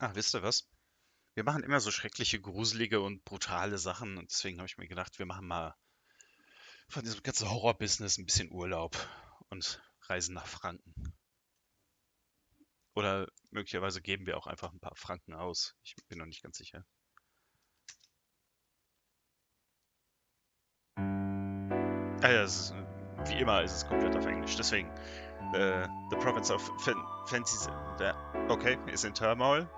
Ah, wisst ihr was? Wir machen immer so schreckliche, gruselige und brutale Sachen und deswegen habe ich mir gedacht, wir machen mal von diesem ganzen Horror-Business ein bisschen Urlaub und reisen nach Franken. Oder möglicherweise geben wir auch einfach ein paar Franken aus. Ich bin noch nicht ganz sicher. Ah ja, wie immer ist es komplett auf Englisch. Deswegen, the province of Fancies, okay, is in turmoil.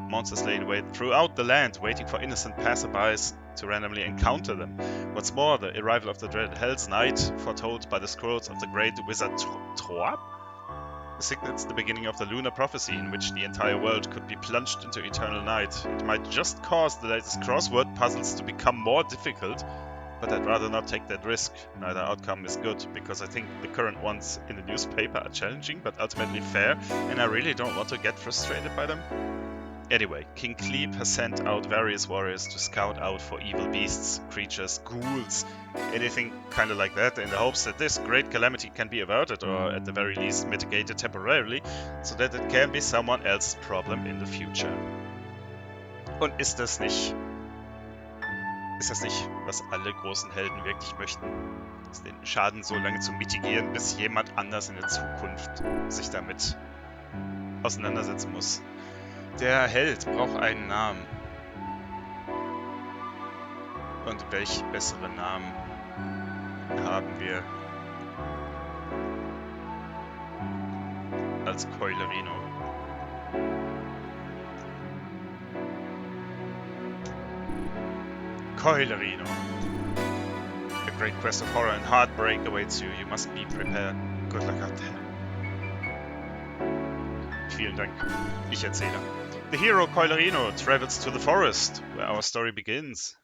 Monsters lay in wait throughout the land, waiting for innocent passerbys to randomly encounter them. What's more, the arrival of the dreaded Hell's Night, foretold by the scrolls of the great wizard Troab, signals the beginning of the lunar prophecy in which the entire world could be plunged into eternal night. It might just cause the latest crossword puzzles to become more difficult, but I'd rather not take that risk. Neither outcome is good, because I think the current ones in the newspaper are challenging but ultimately fair, and I really don't want to get frustrated by them. Anyway, King Cleep has sent out various warriors to scout out for evil beasts, creatures, ghouls, anything kind of like that, in the hopes that this great calamity can be averted or at the very least mitigated temporarily, so that it can be someone else's problem in the future. Und ist das nicht, was alle großen Helden wirklich möchten? Den Schaden so lange zu mitigieren, bis jemand anders in der Zukunft sich damit auseinandersetzen muss. Der Held braucht einen Namen. Und welch besseren Namen haben wir als Keulerino? Keulerino. A great quest of horror and heartbreak awaits you. You must be prepared. Good luck out there. Vielen Dank. Ich erzähle. The hero Keulerino travels to the forest, where our story begins.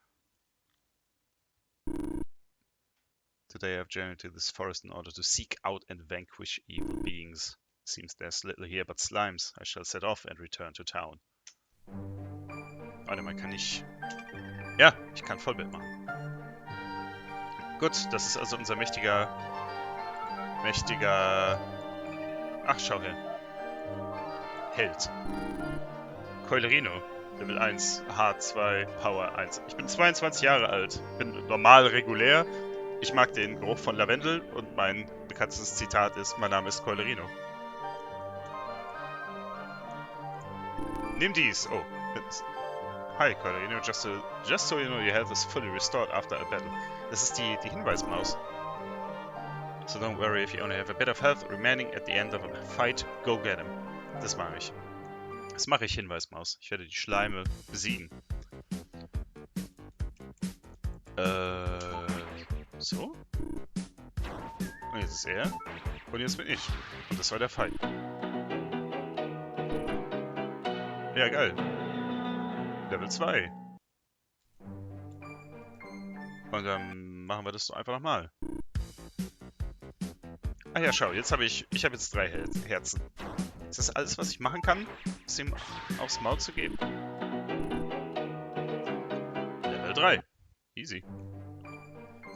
Today I've journeyed to this forest in order to seek out and vanquish evil beings. Seems there's little here but slimes. I shall set off and return to town. Warte mal, kann ich... Ja, ich kann Vollbild machen. Gut, das ist also unser mächtiger... Ach, schau her. Held. Keulerino. Level 1, H2, Power 1. Ich bin 22 Jahre alt. Bin normal regulär. Ich mag den Geruch von Lavendel und mein bekanntestes Zitat ist, mein Name ist Keulerino. Nimm dies. Oh. Hi, Keulerino. Just so you know, your health is fully restored after a battle. Das ist die Hinweismaus. So don't worry if you only have a bit of health remaining at the end of a fight. Go get him. Das mache ich. Das mache ich, Hinweismaus. Ich werde die Schleime besiegen. So? Und jetzt ist er. Und jetzt bin ich. Und das war der Fight. Ja, geil. Level 2. Und dann machen wir das doch einfach nochmal. Ach ja, schau, jetzt habe ich habe jetzt 3 Herzen. Ist das alles, was ich machen kann? Ist ihm aufs Maul zu geben? Level 3. Easy.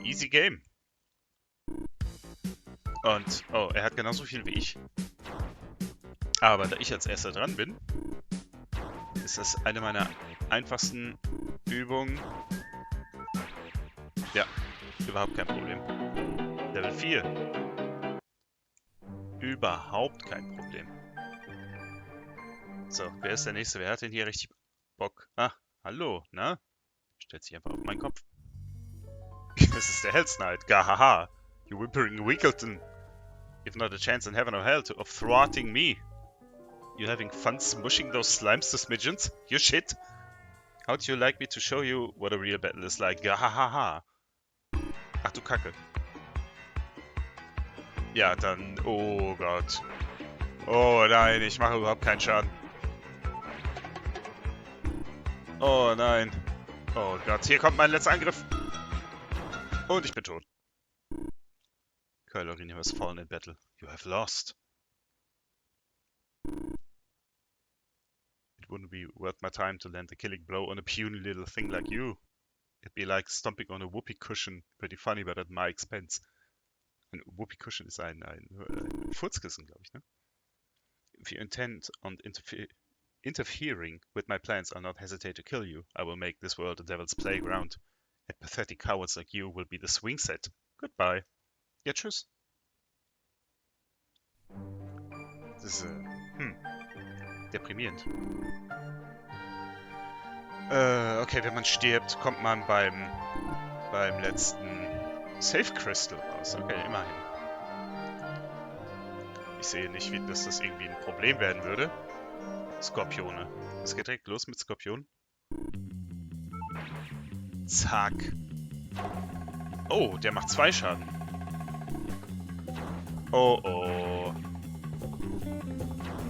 Easy Game. Und, oh, er hat genauso viel wie ich. Aber da ich als erster dran bin, ist das eine meiner einfachsten Übungen. Ja, überhaupt kein Problem. Level 4. Überhaupt kein Problem. So, wer ist der Nächste? Wer hat denn hier richtig Bock? Ah, hallo, na? Stellt sich einfach auf meinen Kopf. Das ist der Hell's Knight. Gahaha. You whimpering Wiggleton. You've not a chance in heaven or hell of thwarting me. You having fun smushing those slimes to smidgens? You shit. How'd you like me to show you what a real battle is like? Gahaha. Ach du Kacke. Ja, dann... Oh Gott. Oh nein, ich mache überhaupt keinen Schaden. Oh nein. Oh Gott, hier kommt mein letzter Angriff. Und ich bin tot. Keulerino has fallen in battle. You have lost. It wouldn't be worth my time to land a killing blow on a puny little thing like you. It'd be like stomping on a whoopee cushion. Pretty funny, but at my expense. Ein whoopee cushion ist ein Furzkissen, glaube ich, ne? If you intend on interfere... interfering with my plans, I'll not hesitate to kill you. I will make this world a devil's playground. And pathetic cowards like you will be the swing set. Goodbye. Ja, tschüss. Das ist, deprimierend. Okay, wenn man stirbt, kommt man beim letzten Safe Crystal raus. Okay, immerhin. Ich sehe nicht, wie das irgendwie ein Problem werden würde. Skorpione. Es geht direkt los mit Skorpionen. Zack. Oh, der macht 2 Schaden. Oh, oh.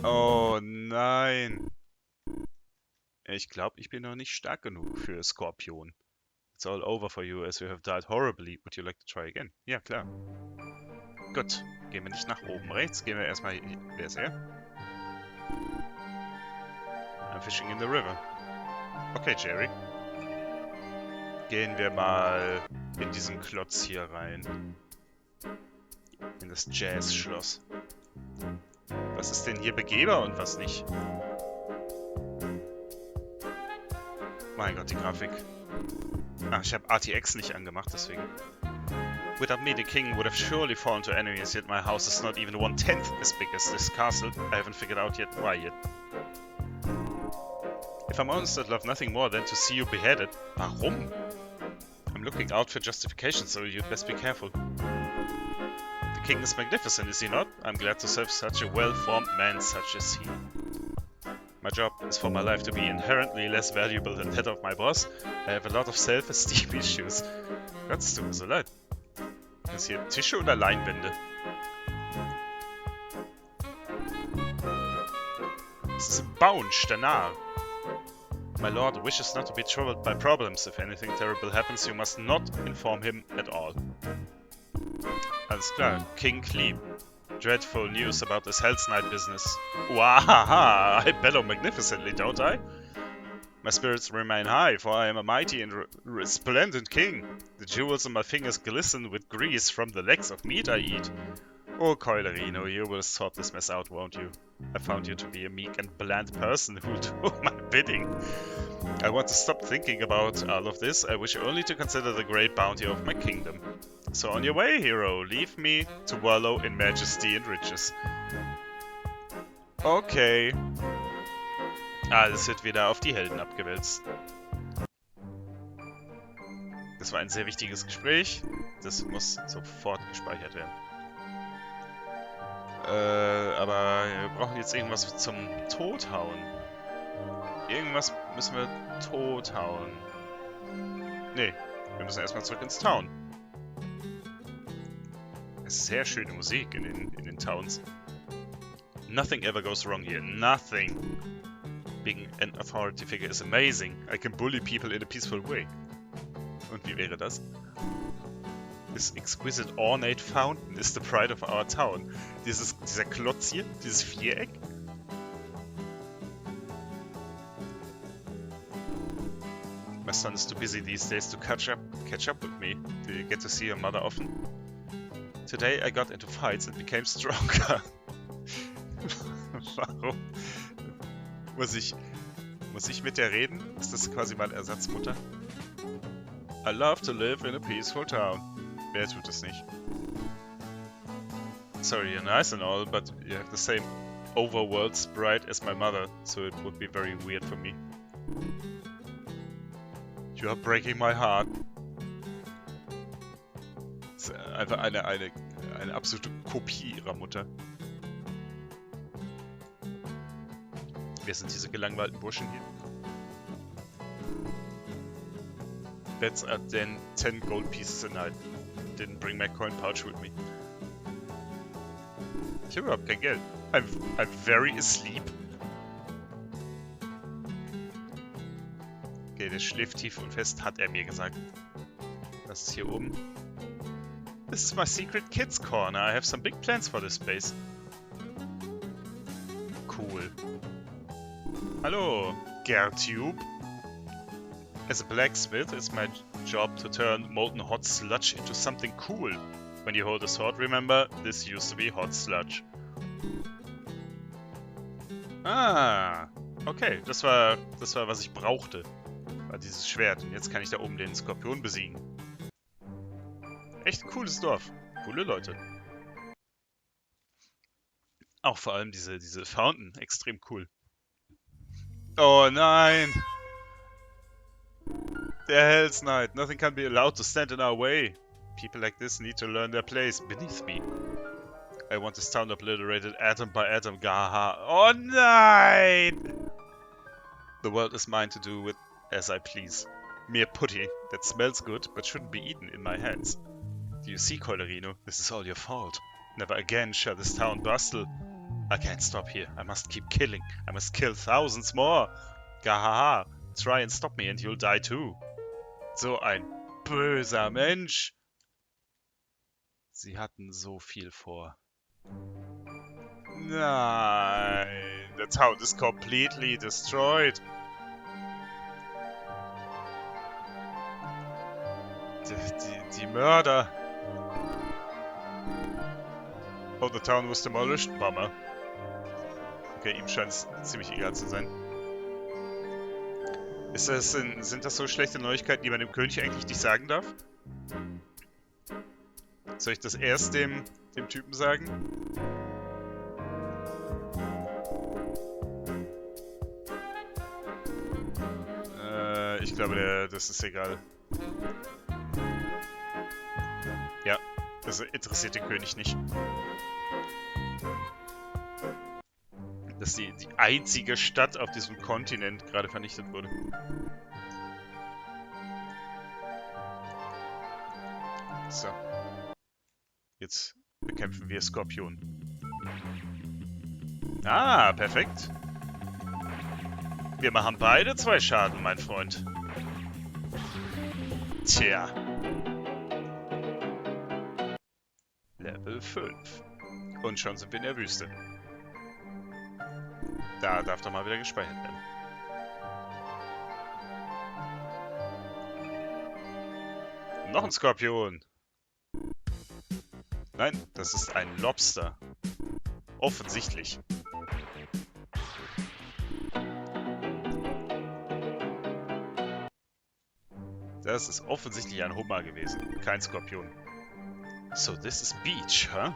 Oh, nein. Ich glaube, ich bin noch nicht stark genug für Skorpion. It's all over for you as you have died horribly. Would you like to try again? Ja, klar. Gut. Gehen wir nicht nach oben rechts. Gehen wir erstmal hier. Wer ist er? I'm fishing in the river. Okay, Jerry. Gehen wir mal in diesen Klotz hier rein. In das Jazz-Schloss. Was ist denn hier begehbar und was nicht? Mein Gott, die Grafik. Ah, ich habe RTX nicht angemacht, deswegen. Without me, the king would have surely fallen to enemies, yet my house is not even 1/10 as big as this castle. I haven't figured out yet why yet. If I'm honest, I'd love nothing more than to see you beheaded. Warum? I'm looking out for justification, so you'd best be careful. The king is magnificent, is he not? I'm glad to serve such a well-formed man such as he. My job is for my life to be inherently less valuable than that of my boss. I have a lot of self-esteem issues. Gott, es tut mir so leid. Ist hier Tische oder Leinwände? Das ist ein Bounce, der Narr. My lord wishes not to be troubled by problems. If anything terrible happens, you must not inform him at all. Alles klar. King Clean. Dreadful news about this Hell's Night business. Wahaha! I bellow magnificently, don't I? My spirits remain high, for I am a mighty and resplendent king. The jewels on my fingers glisten with grease from the legs of meat I eat. Oh, Coilerino, you will sort this mess out, won't you? I found you to be a meek and bland person who'll do my bidding. I want to stop thinking about all of this. I wish only to consider the great bounty of my kingdom. So on your way, hero, leave me to wallow in majesty and riches. Okay. Alles wird wieder auf die Helden abgewälzt. Das war ein sehr wichtiges Gespräch. Das muss sofort gespeichert werden. Aber wir brauchen jetzt irgendwas zum Tothauen. Irgendwas müssen wir tothauen. Nee, wir müssen erstmal zurück ins Town. Es ist sehr schöne Musik in den Towns. Nothing ever goes wrong here. Nothing. Being an authority figure is amazing. I can bully people in a peaceful way. Und wie wäre das? This exquisite ornate fountain is the pride of our town. Dieser Klotz hier, dieses Viereck. My son is too busy these days to catch up with me. Do you get to see your mother often? Today I got into fights and became stronger. Warum? Muss ich mit der reden? Ist das quasi meine Ersatzmutter? I love to live in a peaceful town. Wer tut es nicht? Sorry, you're nice and all, but you have the same overworld sprite as my mother, so it would be very weird for me. You are breaking my heart. Das ist einfach eine absolute Kopie ihrer Mutter. Wer sind diese gelangweilten Burschen hier? Bets are then 10 gold pieces a night. Didn't bring my coin pouch with me. Ich habe überhaupt kein Geld. I'm very asleep. Okay, der schläft tief und fest, hat er mir gesagt. Was ist hier oben? This is my secret kids corner. I have some big plans for this space. Cool. Hallo, Gertube. As a blacksmith, it's my job to turn molten hot sludge into something cool. When you hold a sword, remember, this used to be hot sludge. Ah, Okay, das war, was ich brauchte. War dieses Schwert. Und jetzt kann ich da oben den Skorpion besiegen. Echt ein cooles Dorf. Coole Leute. Auch vor allem diese Fountain. Extrem cool. Oh nein! Der Hell's Knight. Nothing can be allowed to stand in our way. People like this need to learn their place beneath me. I want this town obliterated atom by atom. Gaha. Oh nein! The world is mine to do with as I please. Mere putty that smells good but shouldn't be eaten in my hands. Do you see, Coilerino? This is all your fault. Never again shall this town bustle. I can't stop here. I must keep killing. I must kill thousands more. Gahaha. Try and stop me and you'll die too. So ein böser Mensch. Sie hatten so viel vor. Nein. The town is completely destroyed. Die Mörder. Oh, the town was demolished? Bummer. Okay, ihm scheint es ziemlich egal zu sein. Sind das so schlechte Neuigkeiten, die man dem König eigentlich nicht sagen darf? Soll ich das erst dem Typen sagen? Ich glaube, das ist egal. Ja, das interessiert den König nicht. Dass die einzige Stadt auf diesem Kontinent gerade vernichtet wurde. So. Jetzt bekämpfen wir Skorpion. Ah, perfekt. Wir machen beide 2 Schaden, mein Freund. Tja. Level 5. Und schon sind wir in der Wüste. Da darf doch mal wieder gespeichert werden. Noch ein Skorpion. Nein, das ist ein Lobster. Offensichtlich. Das ist offensichtlich ein Hummer gewesen, kein Skorpion. So, this is beach, huh?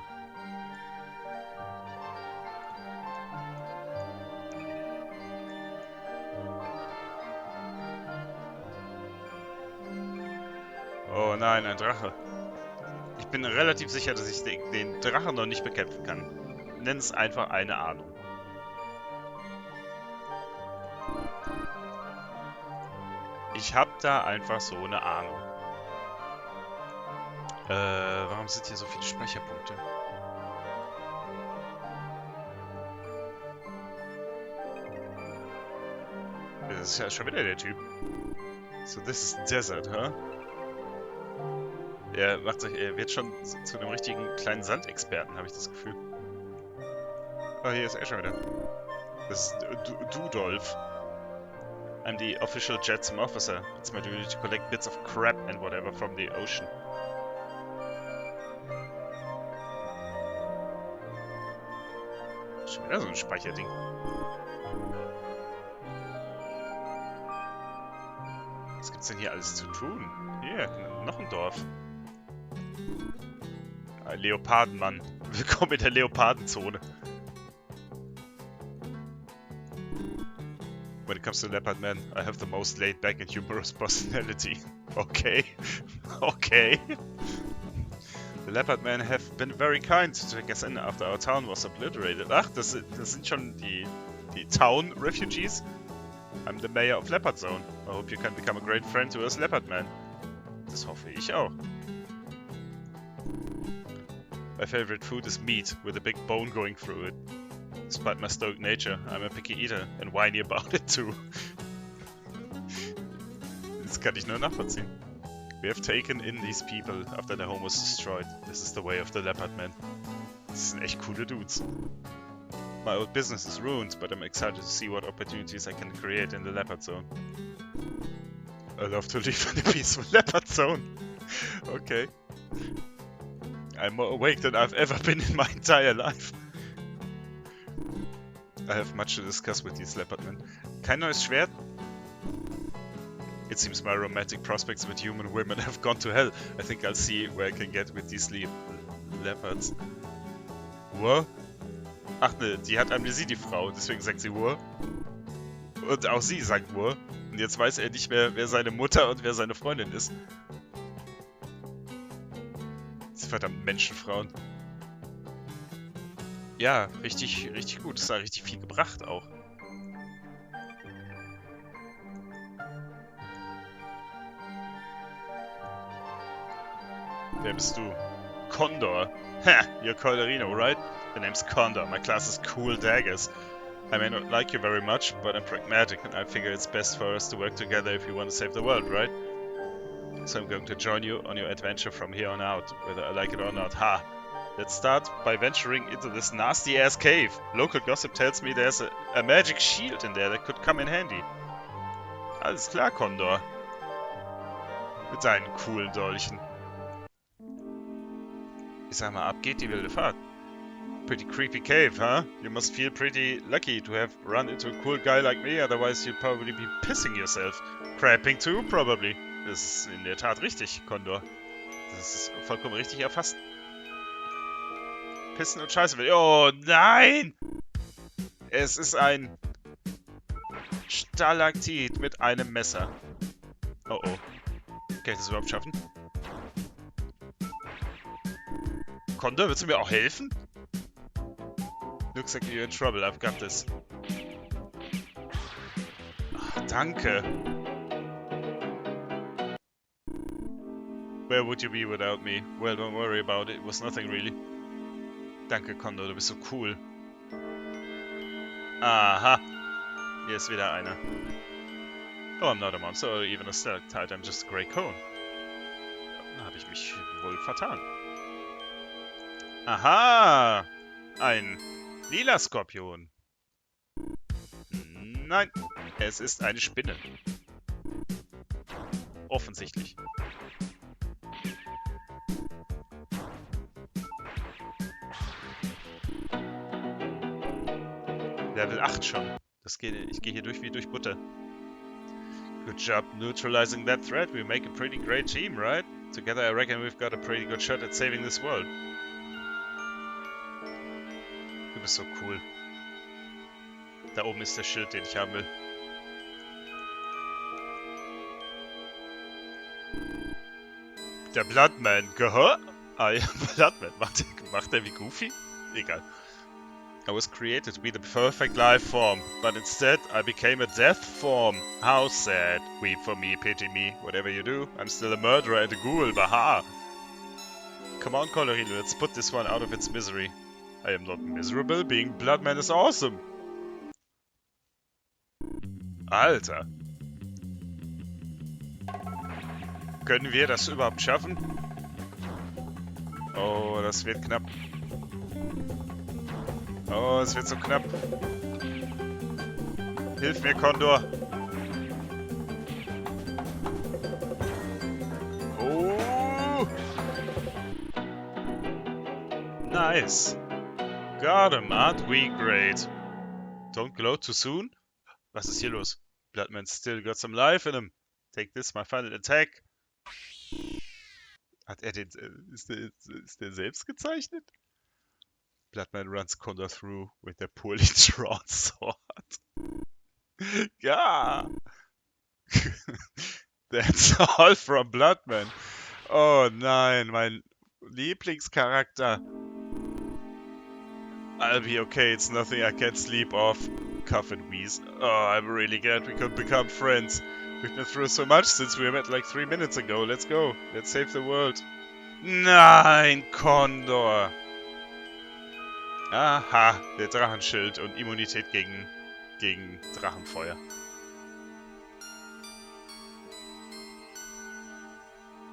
Oh nein, ein Drache. Ich bin relativ sicher, dass ich den Drachen noch nicht bekämpfen kann. Nenn es einfach eine Ahnung. Ich hab da einfach so eine Ahnung. Warum sind hier so viele Speicherpunkte? Das ist ja schon wieder der Typ. So, this is desert, huh? Er wird schon zu einem richtigen kleinen Sandexperten, habe ich das Gefühl. Oh, hier ist er schon wieder. Das ist Dudolf. I'm the official Jetsam officer. It's my duty to collect bits of crap and whatever from the ocean. Schon wieder so ein Speicherding. Was gibt's denn hier alles zu tun? Hier, noch ein Dorf. Ein Leopardenmann. Willkommen in der Leopardenzone. When it comes to Leopard Man, I have the most laid back and humorous personality. Okay. Okay. The Leopard Men have been very kind to take us in after our town was obliterated. Ach, das sind schon die Town Refugees? I'm the mayor of Leopard Zone. I hope you can become a great friend to us Leopard Man. Das hoffe ich auch. My favorite food is meat, with a big bone going through it. Despite my stoic nature, I'm a picky eater and whiny about it too. Das kann ich nur nachvollziehen. We have taken in these people after their home was destroyed. This is the way of the Leopard Man. Das sind echt coole Dudes. My old business is ruined, but I'm excited to see what opportunities I can create in the Leopard Zone. I love to live in the peaceful Leopard Zone. Okay. I'm more awake than I've ever been in my entire life. I have much to discuss with these leopard men. Kein neues Schwert? It seems my romantic prospects with human women have gone to hell. I think I'll see where I can get with these leopards. What? Ach ne, die hat Amnesie, die Frau, deswegen sagt sie Uhr. Und auch sie sagt Uhr. Und jetzt weiß er nicht mehr, wer seine Mutter und wer seine Freundin ist. Diese verdammten Menschenfrauen. Ja, richtig, richtig gut. Das hat richtig viel gebracht auch. Wer bist du? Condor. Ha! You're Colorino, right? The name's Condor. My class is Cool Daggers. I may not like you very much, but I'm pragmatic and I figure it's best for us to work together if you want to save the world, right? So I'm going to join you on your adventure from here on out, whether I like it or not. Ha! Let's start by venturing into this nasty-ass cave. Local gossip tells me there's a magic shield in there that could come in handy. Alles klar, Condor. Mit seinen coolen Dolchen. Ich sag mal, ab geht die wilde Fahrt. Pretty creepy cave, huh? You must feel pretty lucky to have run into a cool guy like me, otherwise you'd probably be pissing yourself. Crapping too, probably. Das ist in der Tat richtig, Condor. Das ist vollkommen richtig erfasst. Pissen und Scheiße. Oh nein! Es ist ein Stalaktit mit einem Messer. Oh oh. Kann ich das überhaupt schaffen? Condor, willst du mir auch helfen? Looks like you're in trouble, I've got this. Ach, danke. Where would you be without me? Well, don't worry about it, it was nothing really. Danke, Condor, du bist so cool. Aha. Hier ist wieder einer. Oh, I'm not a monster or even a stalactite, I'm just a grey cone. Da habe ich mich wohl vertan. Aha! Ein lila Skorpion. Nein, es ist eine Spinne. Offensichtlich. Level 8 schon. Ich gehe hier durch wie durch Butter. Good job neutralizing that threat. We make a pretty great team, right? Together I reckon we've got a pretty good shot at saving this world. Du bist so cool. Da oben ist der Schild, den ich haben will. Der Bloodman, gehör? Ah ja, Bloodman. Macht der wie Goofy? Egal. I was created to be the perfect life form, but instead I became a death form. How sad. Weep for me, pity me. Whatever you do, I'm still a murderer and a ghoul, baha. Come on, Colorino, let's put this one out of its misery. I am not miserable, being Bloodman is awesome. Alter. Können wir das überhaupt schaffen? Oh, das wird knapp. Oh, es wird so knapp. Hilf mir, Condor. Oh! Nice. Got him, aren't we great? Don't glow too soon? Was ist hier los? Bloodman still got some life in him. Take this, my final attack. Hat er den... Ist der selbst gezeichnet? Bloodman runs Condor through with a poorly drawn sword. Ja! That's all from Bloodman. Oh nein, mein Lieblingscharakter. I'll be okay, it's nothing I can't sleep off. Cough and wheeze. Oh, I'm really glad we could become friends. We've been through so much since we met like 3 minutes ago. Let's go. Let's save the world. Nein, Condor. Aha, der Drachenschild und Immunität gegen Drachenfeuer.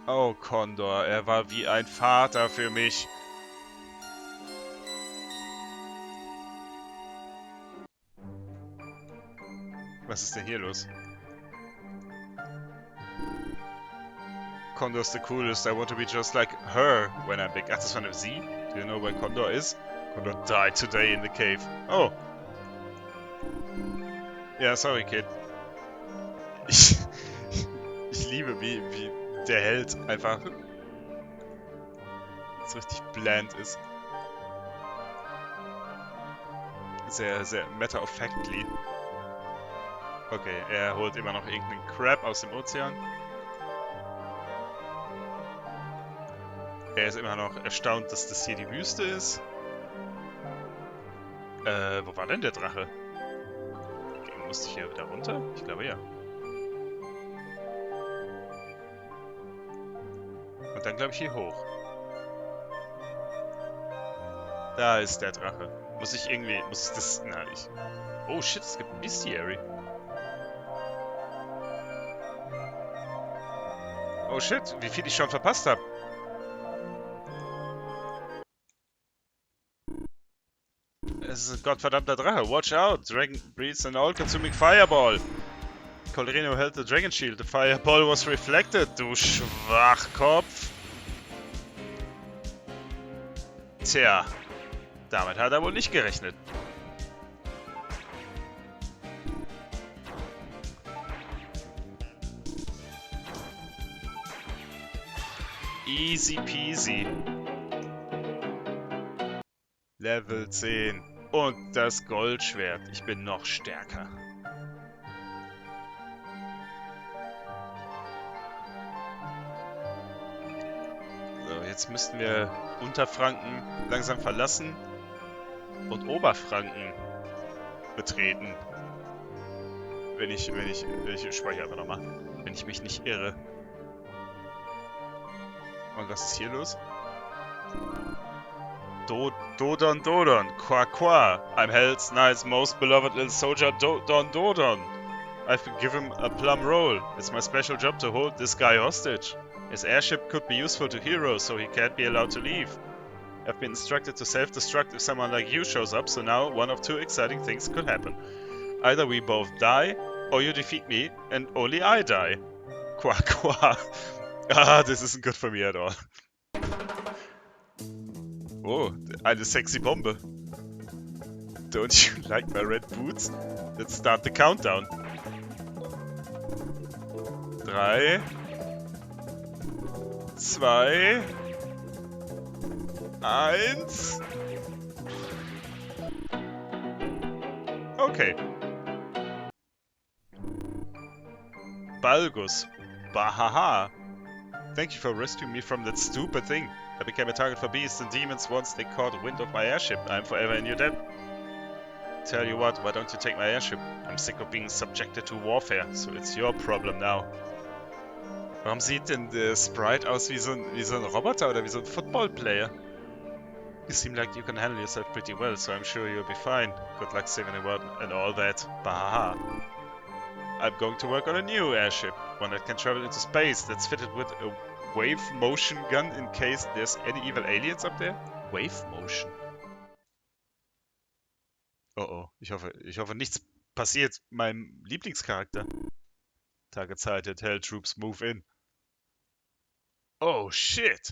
Oh, Condor, er war wie ein Vater für mich. Was ist denn hier los? Condor's the coolest. I want to be just like her when I'm big. Ach, das war eine sie? Do you know where Condor is? Condor died today in the cave. Oh. Ja, sorry, Kid. Ich liebe, wie der Held einfach so richtig bland ist. Sehr, sehr matter-of-factly. Okay, er holt immer noch irgendeinen Crab aus dem Ozean. Er ist immer noch erstaunt, dass das hier die Wüste ist. Wo war denn der Drache? Okay, musste ich hier wieder runter? Ich glaube ja. Und dann glaube ich hier hoch. Da ist der Drache. Muss ich das... Na, ich... Oh shit, es gibt ein Bestiary. Oh shit, wie viel ich schon verpasst habe. Es ist ein gottverdammter Drache. Watch out! Dragon breathes an all-consuming fireball. Colorino held the dragon shield. The fireball was reflected, du Schwachkopf. Tja, damit hat er wohl nicht gerechnet. Easy peasy. Level 10. Und das Goldschwert. Ich bin noch stärker. So, jetzt müssten wir Unterfranken langsam verlassen und Oberfranken betreten. Wenn ich speichere einfach nochmal. Wenn ich mich nicht irre. Und was ist hier los? Dodon, Qua Qua. I'm Hell's Knight's most beloved little soldier, Dodon. I've been given a plum roll. It's my special job to hold this guy hostage. His airship could be useful to heroes, so he can't be allowed to leave. I've been instructed to self-destruct if someone like you shows up, so now one of two exciting things could happen. Either we both die, or you defeat me, and only I die. Qua Qua. Ah, this isn't good for me at all. Oh, eine sexy Bombe. Don't you like my red boots? Let's start the countdown. 3, 2, 1. Okay. Balgus. Bahaha. Thank you for rescuing me from that stupid thing. I became a target for beasts and demons once they caught wind of my airship. I'm forever in your debt. Tell you what, why don't you take my airship? I'm sick of being subjected to warfare, so it's your problem now. Warum sieht denn der Sprite aus wie so ein Roboter oder wie so ein Football-Player? You seem like you can handle yourself pretty well, so I'm sure you'll be fine. Good luck saving the world and all that. Bahaha. I'm going to work on a new airship, one that can travel into space, that's fitted with a wave motion gun in case there's any evil aliens up there. Wave motion. Oh oh, ich hoffe nichts passiert meinem Lieblingscharakter. Target sighted, hell troops move in. Oh shit!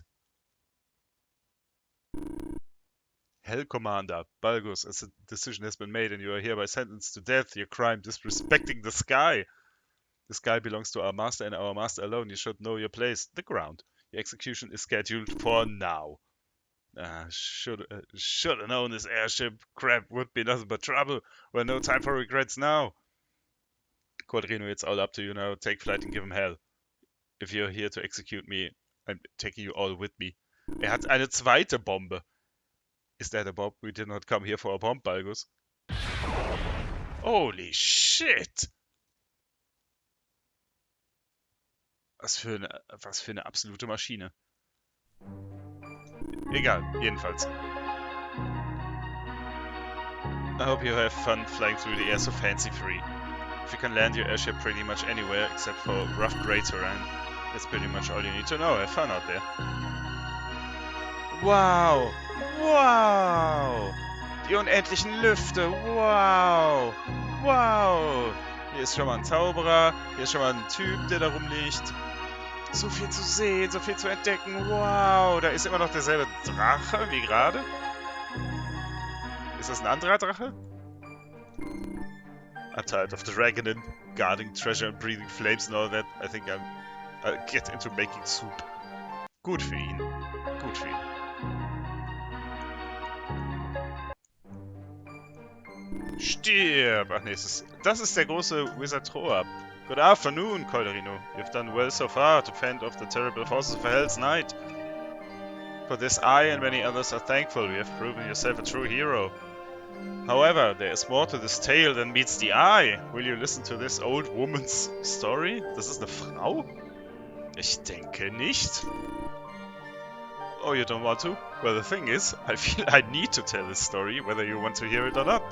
Hell Commander, Balgus, as a decision has been made and you are hereby sentenced to death, your crime disrespecting the sky. The sky belongs to our master and our master alone. You should know your place, the ground. Your execution is scheduled for now. Should have known this airship crap would be nothing but trouble. Well, no time for regrets now. Quadrino, it's all up to you now. Take flight and give him hell. If you're here to execute me, I'm taking you all with me. Er hat eine zweite Bombe. Is that a bomb? We did not come here for a bomb, Balgus. Holy shit! Was für eine absolute Maschine. Egal, jedenfalls. I hope you have fun flying through the air so fancy-free. If you can land your airship pretty much anywhere except for rough grey terrain, that's pretty much all you need to know. Have fun out there. Wow! Wow! Die unendlichen Lüfte! Wow! Wow! Hier ist schon mal ein Zauberer, hier ist schon mal ein Typ, der da rumliegt. So viel zu sehen, so viel zu entdecken. Wow, da ist immer noch derselbe Drache wie gerade. Ist das ein anderer Drache? I'm tired of the dragoning, guarding treasure and breathing flames and all that. I think I'll get into making soup. Gut für ihn. Gut für ihn. Stirb! Ach nee, das ist der große Wizard Thor. Good afternoon, Colderino. You've done well so far to fend off the terrible forces of Hell's Night. For this I and many others are thankful. You have proven yourself a true hero. However, there is more to this tale than meets the eye. Will you listen to this old woman's story? Das ist eine Frau? Ich denke nicht. Oh, you don't want to? Well, the thing is, I feel I need to tell this story, whether you want to hear it or not.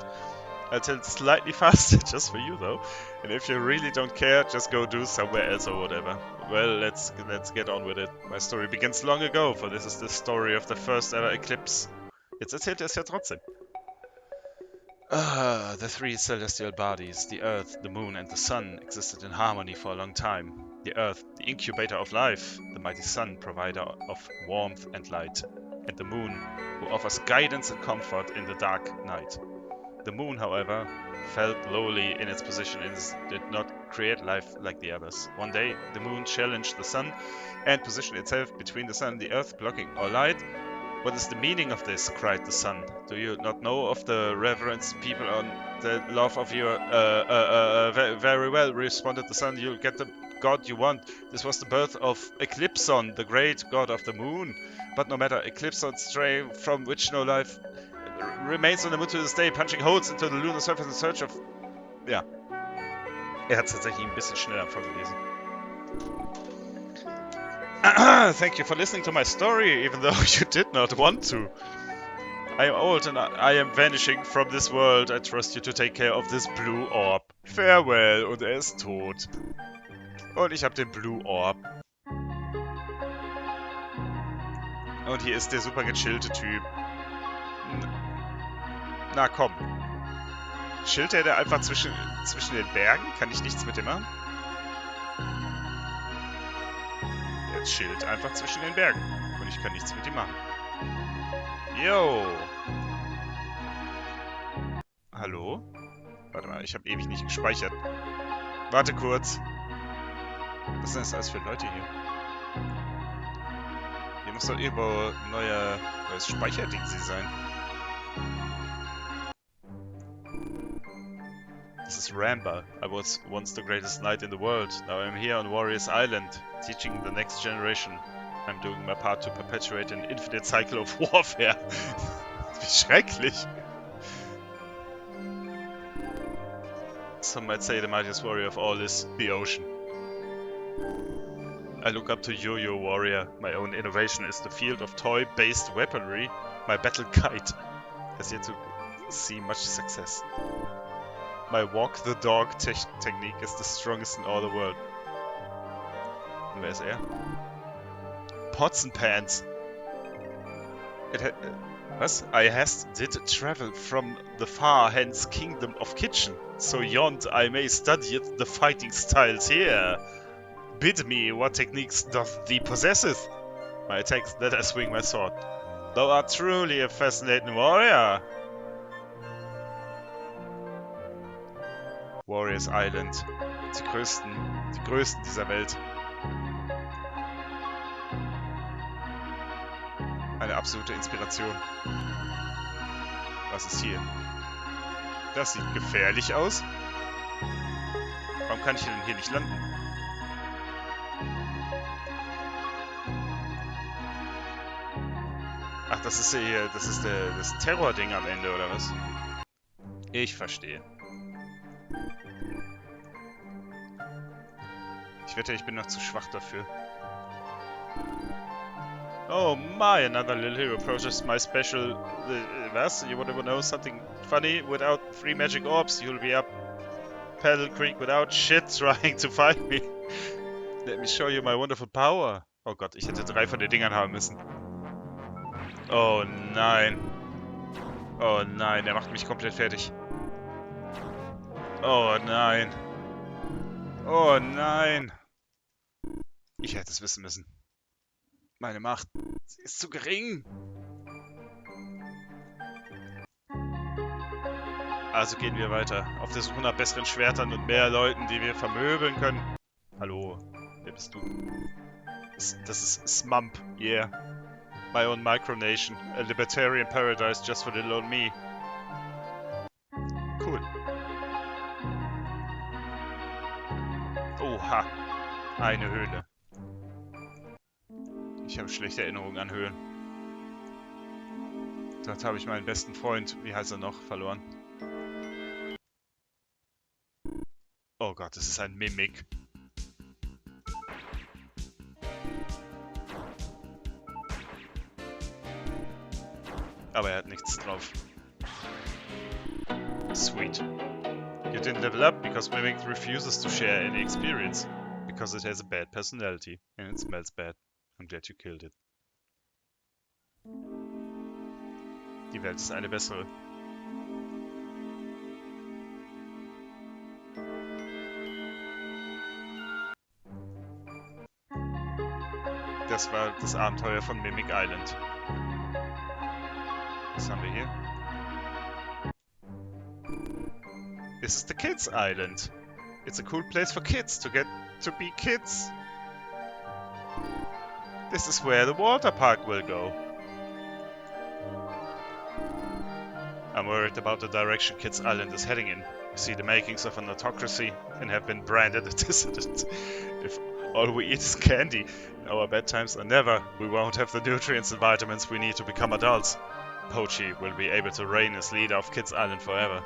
I'll tell it slightly faster, just for you though. And if you really don't care, just go do somewhere else or whatever. Well, let's get on with it. My story begins long ago, for this is the story of the first ever eclipse. Jetzt erzählt er es ja trotzdem. The three celestial bodies, the Earth, the Moon, and the Sun, existed in harmony for a long time. The Earth, the incubator of life, the mighty Sun, provider of warmth and light, and the Moon, who offers guidance and comfort in the dark night. The Moon, however, felt lowly in its position and did not create life like the others. One day, the Moon challenged the Sun and positioned itself between the Sun and the Earth, blocking all light. What is the meaning of this? Cried the Sun. Do you not know of the reverence people on the love of your... very well, responded the Sun. You'll get the god you want. This was the birth of Eclipson, the great god of the Moon. But no matter, Eclipson's stray from which no life remains on the Moon to this day, punching holes into the lunar surface in search of... Ja. Er hat es tatsächlich ein bisschen schneller vorgelesen. Thank you for listening to my story, even though you did not want to. I am old and I am vanishing from this world. I trust you to take care of this blue orb. Farewell, und er ist tot. Und ich habe den Blue Orb. Und hier ist der super gechillte Typ. Na komm. Chillt er da einfach zwischen den Bergen? Kann ich nichts mit dem machen? Er chillt einfach zwischen den Bergen. Und ich kann nichts mit ihm machen. Yo. Hallo? Warte mal, ich habe ewig nicht gespeichert. Warte kurz. Was sind das alles für Leute hier? Hier muss doch irgendwo neues Speicherding sein. This is Ramba. I was once the greatest knight in the world. Now I'm here on Warrior's Island, teaching the next generation. I'm doing my part to perpetuate an infinite cycle of warfare. Wie schrecklich. Some might say the mightiest warrior of all is the ocean. I look up to you, your warrior. My own innovation is the field of toy-based weaponry. My battle kite has yet to see much success. My walk the dog technique is the strongest in all the world. Und wer ist er? Pots and Pans. Was? I did travel from the far hence kingdom of kitchen. So yond I may study the fighting styles here. Bid me, what techniques doth thee possesseth? My attacks that I swing my sword. Thou art truly a fascinating warrior. Warrior's Island. Die größten dieser Welt. Eine absolute Inspiration. Was ist hier? Das sieht gefährlich aus. Warum kann ich denn hier nicht landen? Ach, das ist hier, das Terror-Ding am Ende, oder was? Ich verstehe. Ich wette, ich bin noch zu schwach dafür. Oh my, another little hero approaches my special... was? You want to know something funny? Without 3 magic orbs, you'll be up Paddle Creek without shit trying to find me. Let me show you my wonderful power. Oh Gott, ich hätte 3 von den Dingern haben müssen. Oh nein. Oh nein, der macht mich komplett fertig. Oh nein. Oh nein. Ich hätte es wissen müssen. Meine Macht, sie ist zu gering. Also gehen wir weiter. Auf der Suche nach besseren Schwertern und mehr Leuten, die wir vermöbeln können. Hallo, wer bist du? Das ist Smump, yeah. My own micronation. A libertarian paradise just for little old me. Cool. Oha. Eine Höhle. Ich habe schlechte Erinnerungen an Höhlen. Dort habe ich meinen besten Freund, wie heißt er noch, verloren. Oh Gott, das ist ein Mimik. Aber er hat nichts drauf. Sweet. You didn't level up because Mimic refuses to share any experience. Because it has a bad personality. And it smells bad. I'm glad you killed it. Die Welt ist eine bessere. Das war das Abenteuer von Mimic Island. Was haben wir hier? This is the Kids Island. It's a cool place for kids to get to be kids. This is where the water park will go. I'm worried about the direction Kids Island is heading in. We see the makings of an autocracy and have been branded a dissident. If all we eat is candy, our bedtimes are never, we won't have the nutrients and vitamins we need to become adults. Pochi will be able to reign as leader of Kids Island forever.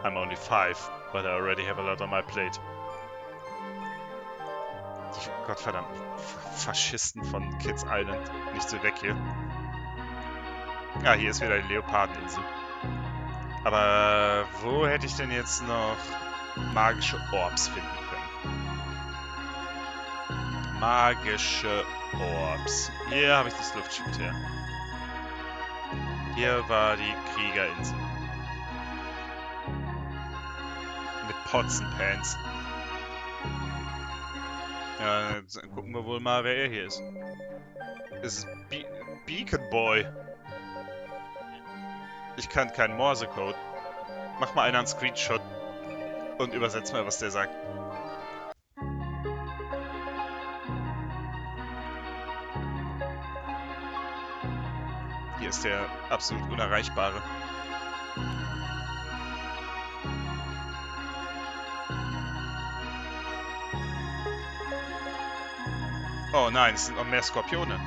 I'm only 5, but I already have a lot on my plate. Die gottverdammten Faschisten von Kids Island. Nicht so weg hier. Ah, hier ist wieder die Leopardeninsel. Aber wo hätte ich denn jetzt noch magische Orbs finden können? Magische Orbs. Hier habe ich das Luftschiff her. Hier war die Kriegerinsel. Mit Pots und Pans. Ja, jetzt gucken wir wohl mal, wer er hier ist. Es ist Beacon Boy. Ich kann keinen Morsecode. Mach mal einen Screenshot und übersetz mal, was der sagt. Hier ist der absolut Unerreichbare. Oh nein, es sind noch mehr Skorpione.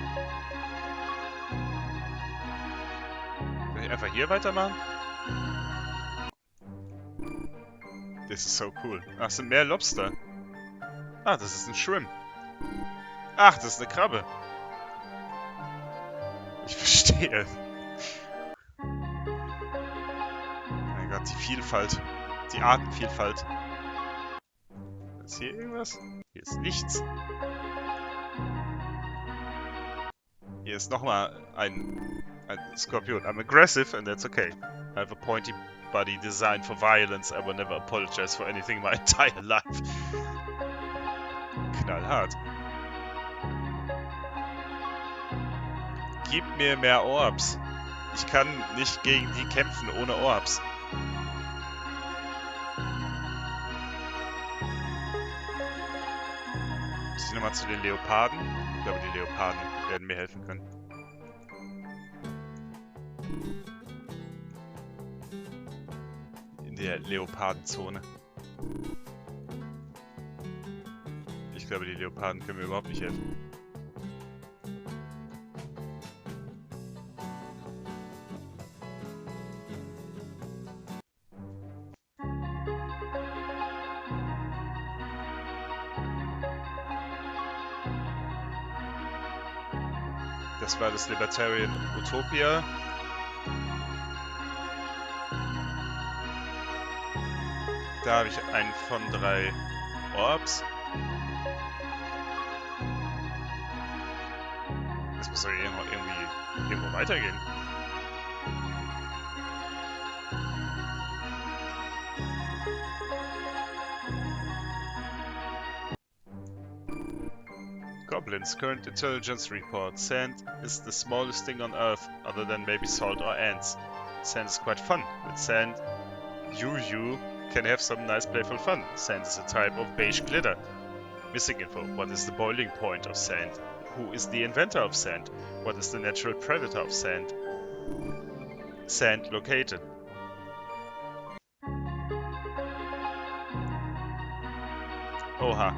Soll ich einfach hier weitermachen? Das ist so cool. Ach, es sind mehr Lobster. Ah, das ist ein Shrimp. Ach, das ist eine Krabbe. Ich verstehe. Mein Gott, die Vielfalt. Die Artenvielfalt. Ist hier irgendwas? Hier ist nichts. Hier ist nochmal ein Skorpion. I'm aggressive and that's okay. I have a pointy body designed for violence. I will never apologize for anything my entire life. Knallhart. Gib mir mehr Orbs. Ich kann nicht gegen die kämpfen ohne Orbs. Muss ich nochmal zu den Leoparden? Ich glaube, die Leoparden werden mir helfen können. In der Leopardenzone. Ich glaube, die Leoparden können mir überhaupt nicht helfen. Das war das Libertarian Utopia. Da habe ich einen von 3 Orbs. Das muss doch irgendwo weitergehen. Goblins, current intelligence report. Sand is the smallest thing on Earth, other than maybe salt or ants. Sand is quite fun. With sand, You can have some nice playful fun. Sand is a type of beige glitter. Missing info. What is the boiling point of sand? Who is the inventor of sand? What is the natural predator of sand? Sand located. Oha.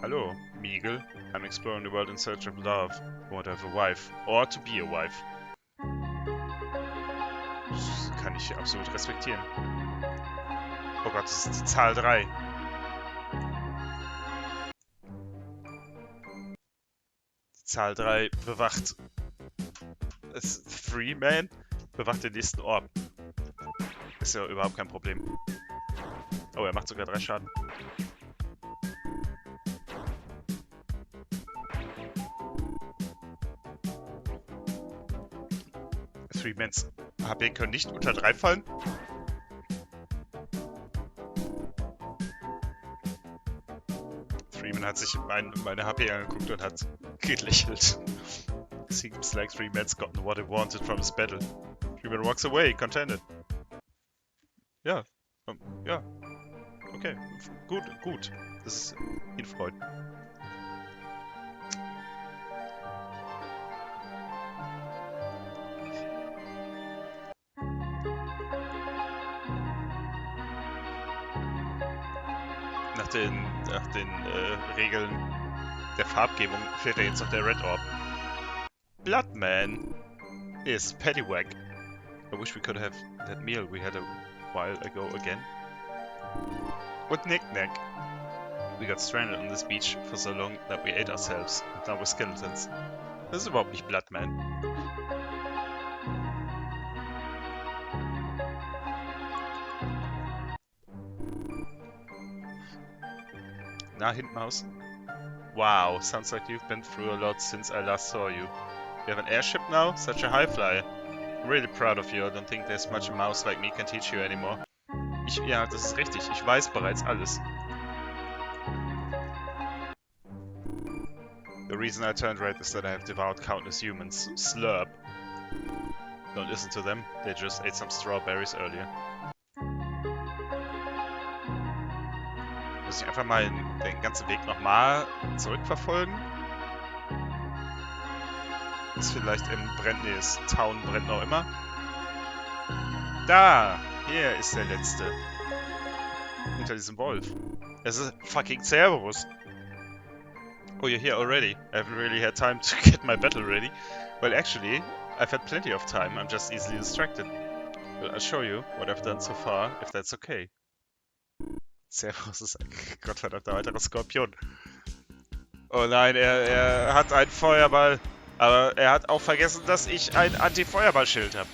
Hello, Meagle. I'm exploring the world in search of love. I want to have a wife. Or to be a wife. Das kann ich absolut respektieren. Oh Gott, das ist die Zahl 3. Die Zahl 3 bewacht. Das ist 3 Man bewacht den nächsten Orb. Ist ja überhaupt kein Problem. Oh, er macht sogar 3 Schaden. Mans HP können nicht unter 3 fallen. Freeman hat sich meine HP angeguckt und hat gelächelt. Seems like Freeman's gotten what he wanted from his battle. Freeman walks away, contented. Ja, ja. Okay, gut. Das ist ihn freut. Nach den Regeln der Farbgebung fehlt ja jetzt noch der Red Orb. Bloodman is Paddywhack. I wish we could have that meal we had a while ago again. Und Knick-Knack. We got stranded on this beach for so long that we ate ourselves. And now we're skeletons. Das ist überhaupt nicht Bloodman. Na, hinten aus. Wow, sounds like you've been through a lot since I last saw you. You have an airship now? Such a high flyer. I'm really proud of you. I don't think there's much a mouse like me can teach you anymore. Ja, das ist richtig. Ich weiß bereits alles. The reason I turned red is that I have devoured countless humans. Slurp. Don't listen to them. They just ate some strawberries earlier. Muss ich einfach mal den ganzen Weg nochmal zurückverfolgen? Ist vielleicht im Brand... Nee, das Town brennt noch immer. Da! Hier ist der letzte. Hinter diesem Wolf. Es ist fucking Cerberus. Oh, you're here already. I haven't really had time to get my battle ready. Well, actually, I've had plenty of time. I'm just easily distracted. Well, I'll show you what I've done so far, if that's okay. Cerberus ist ein gottverdammter weiterer Skorpion. Oh nein, er hat einen Feuerball. Aber er hat auch vergessen, dass ich ein Anti-Feuerball-Schild habe.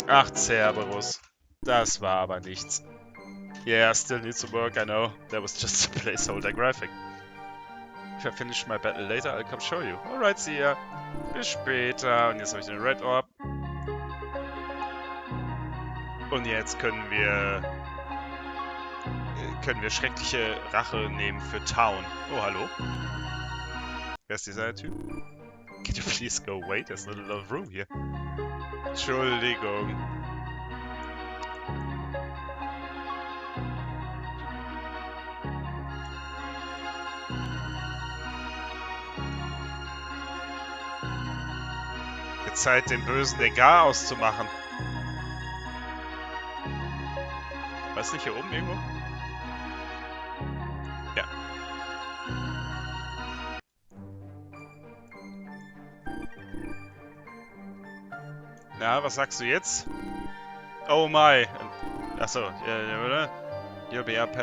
Ach, Cerberus. Das war aber nichts. Yeah, still needs to work, I know. That was just a placeholder graphic. If I finish my battle later, I'll come show you. Alright, see ya. Bis später. Und jetzt habe ich den Red Orb. Und jetzt können wir schreckliche Rache nehmen für Town. Oh, hallo. Wer ist dieser Typ? Can you please go away? There's not a lot of room here. Entschuldigung. Jetzt Zeit, den Bösen den Gar auszumachen. War es nicht hier oben irgendwo? Ja. Na, was sagst du jetzt? Oh my. Achso. You'll be up.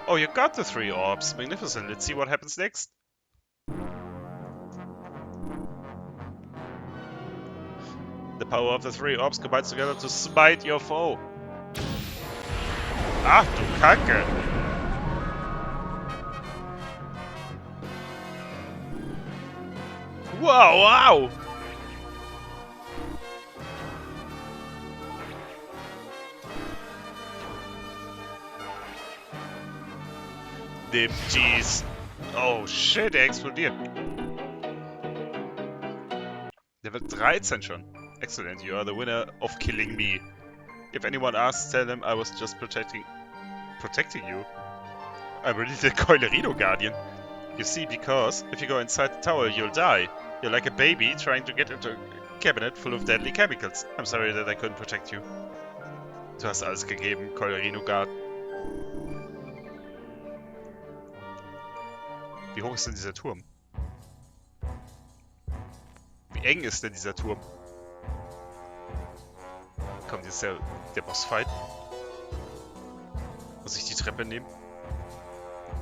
Oh, you got the 3 orbs. Magnificent. Let's see what happens next. The power of the 3 orbs combines together to smite your foe. Ach du Kacke. Wow. mitnimmt. Jeez. Oh shit, er explodiert. Level 13 schon. Excellent, you are the winner of killing me. If anyone asks, tell them I was just protecting you. I'm really the Coilerino Guardian. You see, because if you go inside the tower, you'll die. You're like a baby trying to get into a cabinet full of deadly chemicals. I'm sorry that I couldn't protect you. Du hast alles gegeben, Coilerino Guard. Wie hoch ist denn dieser Turm? Wie eng ist denn dieser Turm? Kommt jetzt der Bossfight? Muss ich die Treppe nehmen?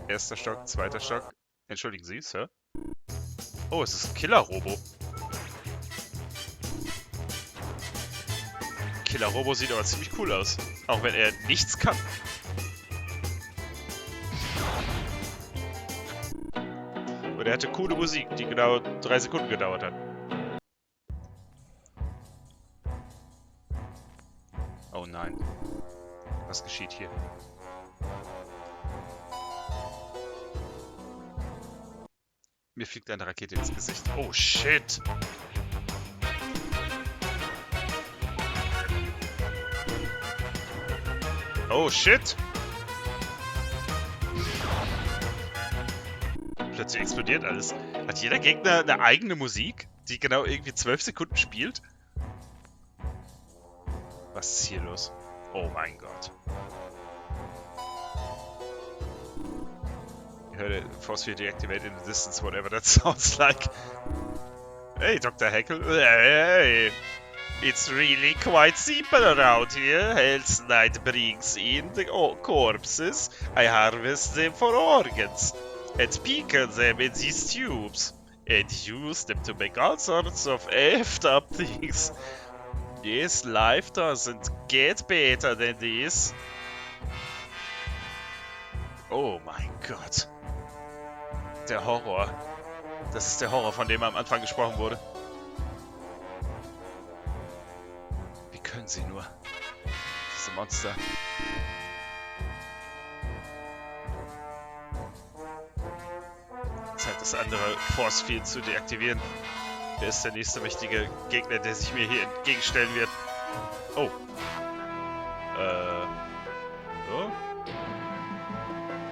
Erster Stock, zweiter Stock. Entschuldigen Sie, Sir? Oh, es ist ein Killer-Robo. Killer-Robo sieht aber ziemlich cool aus. Auch wenn er nichts kann. Und er hatte coole Musik, die genau 3 Sekunden gedauert hat. Oh nein. Was geschieht hier? Mir fliegt eine Rakete ins Gesicht. Oh shit! Oh shit! Plötzlich explodiert alles. Hat jeder Gegner eine eigene Musik, die genau irgendwie 12 Sekunden spielt? Was ist hier los? Oh mein Gott. Ich höre Force Field deactivate in the distance, whatever that sounds like. Hey, Dr. Heckel. Hey. It's really quite simple around here. Hell's Night brings in the corpses. I harvest them for organs and pickle them in these tubes and use them to make all sorts of effed up things. Yes, life doesn't get better than this. Oh mein Gott. Der Horror. Das ist der Horror, von dem am Anfang gesprochen wurde. Wie können sie nur? Diese Monster. Zeit, das andere Force Field zu deaktivieren. Wer ist der nächste mächtige Gegner, der sich mir hier entgegenstellen wird? Oh. So.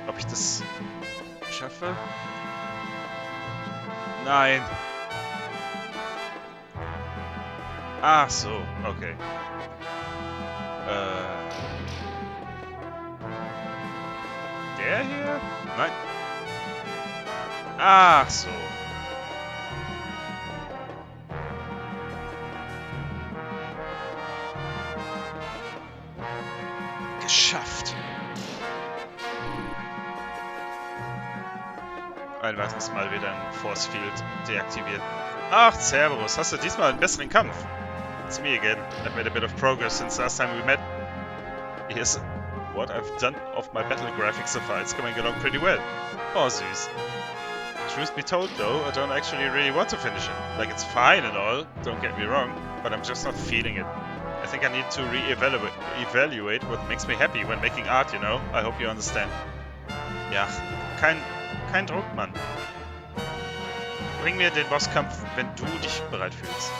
Ob ich das schaffe? Nein. Ach so, okay. Der hier? Nein. Ach so. Geschafft. Ein weiteres Mal wieder ein Force Field deaktiviert. Ach, Cerberus, hast du diesmal einen besseren Kampf? It's me again. I've made a bit of progress since last time we met. Here's what I've done of my battle graphics so far. It's coming along pretty well. Oh, süß. Truth be told, though, I don't actually really want to finish it. Like, it's fine and all, don't get me wrong, but I'm just not feeling it. I think I need to evaluate what makes me happy when making art, you know? I hope you understand. Ja, kein Druck, Mann. Bring mir den Bosskampf, wenn du dich bereit fühlst.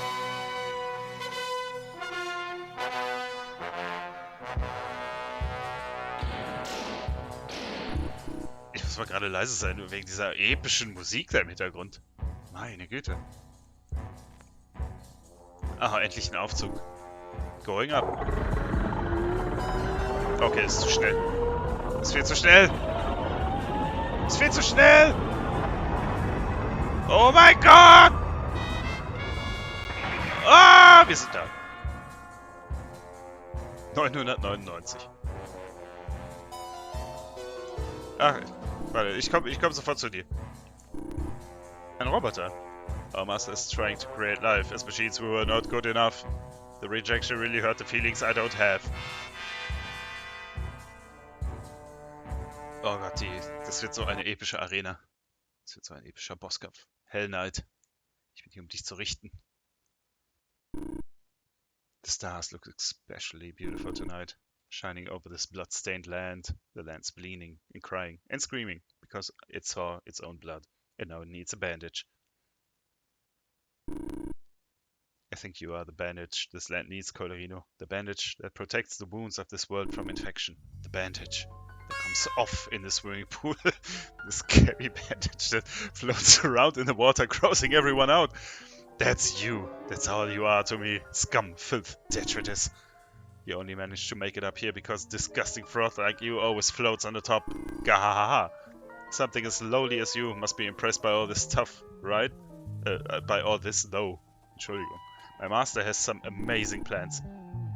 Ich muss mal gerade leise sein, nur wegen dieser epischen Musik da im Hintergrund. Meine Güte. Aha, endlich ein Aufzug. Going up. Okay, ist zu schnell. Ist viel zu schnell. Ist viel zu schnell. Oh mein Gott! Ah, wir sind da. 999. Ach, warte, ich komm sofort zu dir. Ein Roboter. Our master is trying to create life. As machines, we were not good enough. The rejection really hurt the feelings I don't have. Oh Gott, das wird so eine epische Arena. Das wird so ein epischer Bosskampf. Hell Knight. Ich bin hier, um dich zu richten. The stars look especially beautiful tonight, shining over this blood-stained land. The land's bleeding and crying and screaming because it saw its own blood, and now it needs a bandage. I think you are the bandage this land needs, Colorino. The bandage that protects the wounds of this world from infection. The bandage that comes off in the swimming pool. The scary bandage that floats around in the water, grossing everyone out. That's you. That's all you are to me. Scum, filth, detritus. You only managed to make it up here because disgusting froth like you always floats on the top. Gahahaha. Something as lowly as you must be impressed by all this stuff, right? By all this, though. Entschuldigung. My master has some amazing plans.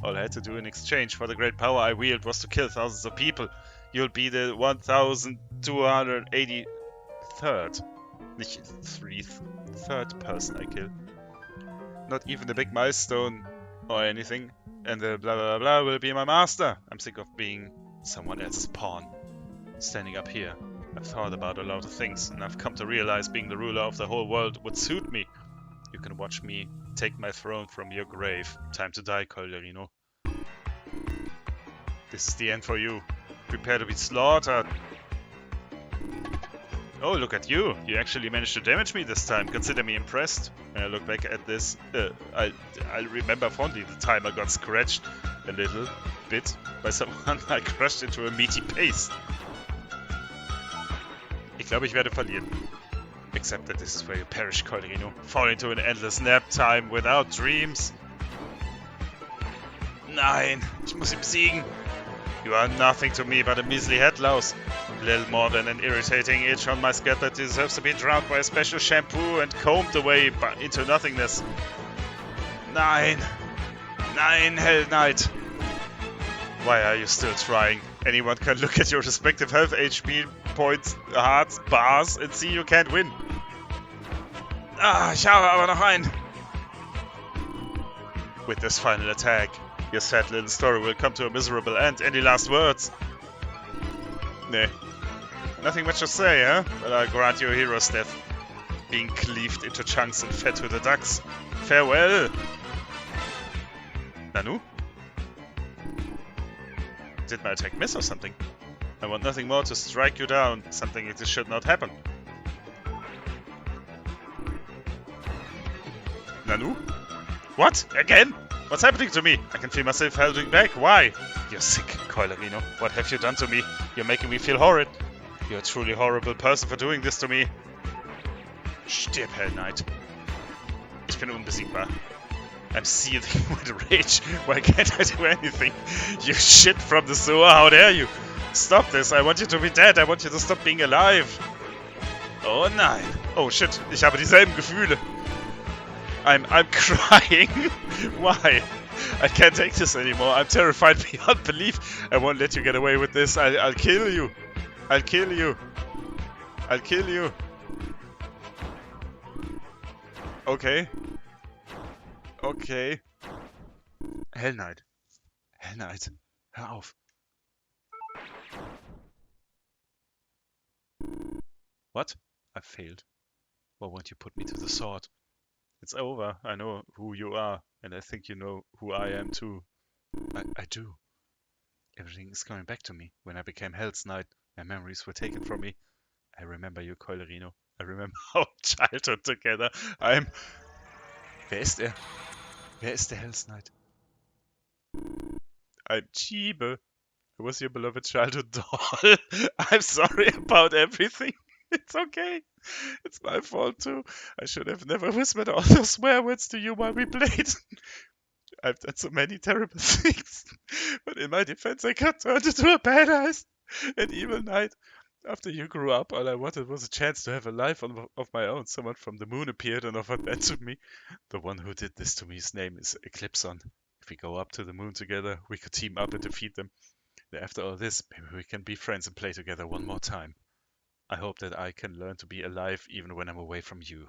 All I had to do in exchange for the great power I wield was to kill thousands of people. You'll be the 1283rd. Nicht third person I kill. Not even the big milestone or anything. And the blah blah blah will be my master. I'm sick of being someone else's pawn. Standing up here, I've thought about a lot of things, and I've come to realize being the ruler of the whole world would suit me. You can watch me take my throne from your grave. Time to die, Colorino. This is the end for you. Prepare to be slaughtered. Oh, look at you. You actually managed to damage me this time. Consider me impressed. When I look back at this, I'll remember fondly the time I got scratched a little bit by someone I crushed into a meaty paste. Ich glaube, ich werde verlieren. Except that this is where you perish, Colorino. Fall into an endless nap time without dreams. Nein, ich muss ihn besiegen. You are nothing to me but a measly headlouse. Little more than an irritating itch on my scalp that deserves to be drowned by a special shampoo and combed away into nothingness. Nein. Nein, Hell Knight. Why are you still trying? Anyone can look at your respective health HP points, hearts, bars and see you can't win. Ah, ich habe aber noch einen. With this final attack, your sad little story will come to a miserable end. Any last words? Nah. Nothing much to say, huh? But I'll grant you a hero's death. Being cleaved into chunks and fed to the ducks. Farewell! Nanu? Did my attack miss or something? I want nothing more to strike you down. Something that should not happen. Nanu? What? Again? What's happening to me? I can feel myself holding back. Why? You're sick, Colorino. What have you done to me? You're making me feel horrid. You're a truly horrible person for doing this to me. Stirb, Hell Knight. Ich bin unbesiegbar. I'm seething with rage. Why can't I do anything? You shit from the sewer. How dare you? Stop this. I want you to be dead. I want you to stop being alive. Oh nein. Oh shit. Ich habe dieselben Gefühle. I'm crying. Why? I can't take this anymore. I'm terrified beyond belief. I won't let you get away with this. I'll kill you. I'll kill you. I'll kill you. Okay. Okay. Hell Knight. Hell Knight. Hör auf. What? I failed. Why won't you put me to the sword? It's over. I know who you are, and I think you know who I am too. I do. Everything is coming back to me. When I became Hell's Knight, my memories were taken from me. I remember you, Colorino. I remember our childhood together. Wer ist er? Wer ist der Hell's Knight? I'm Chibe. I was your beloved childhood doll. I'm sorry about everything. It's okay. It's my fault too. I should have never whispered all those swear words to you while we played. I've done so many terrible things. But in my defense, I got turned into a badass. An evil knight. After you grew up, all I wanted was a chance to have a life of my own. Someone from the moon appeared and offered that to me. The one who did this to me's name is Eclipson. If we go up to the moon together, we could team up and defeat them. After all this, maybe we can be friends and play together one more time. I hope that I can learn to be alive even when I'm away from you.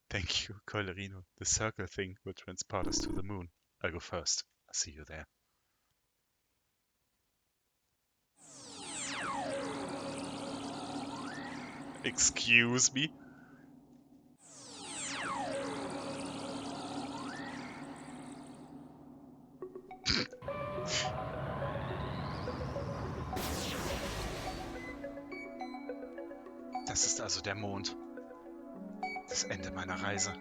Thank you, Colorino. The circle thing will transport us to the moon. I'll go first. I'll see you there. Excuse me? Mond. Das Ende meiner Reise.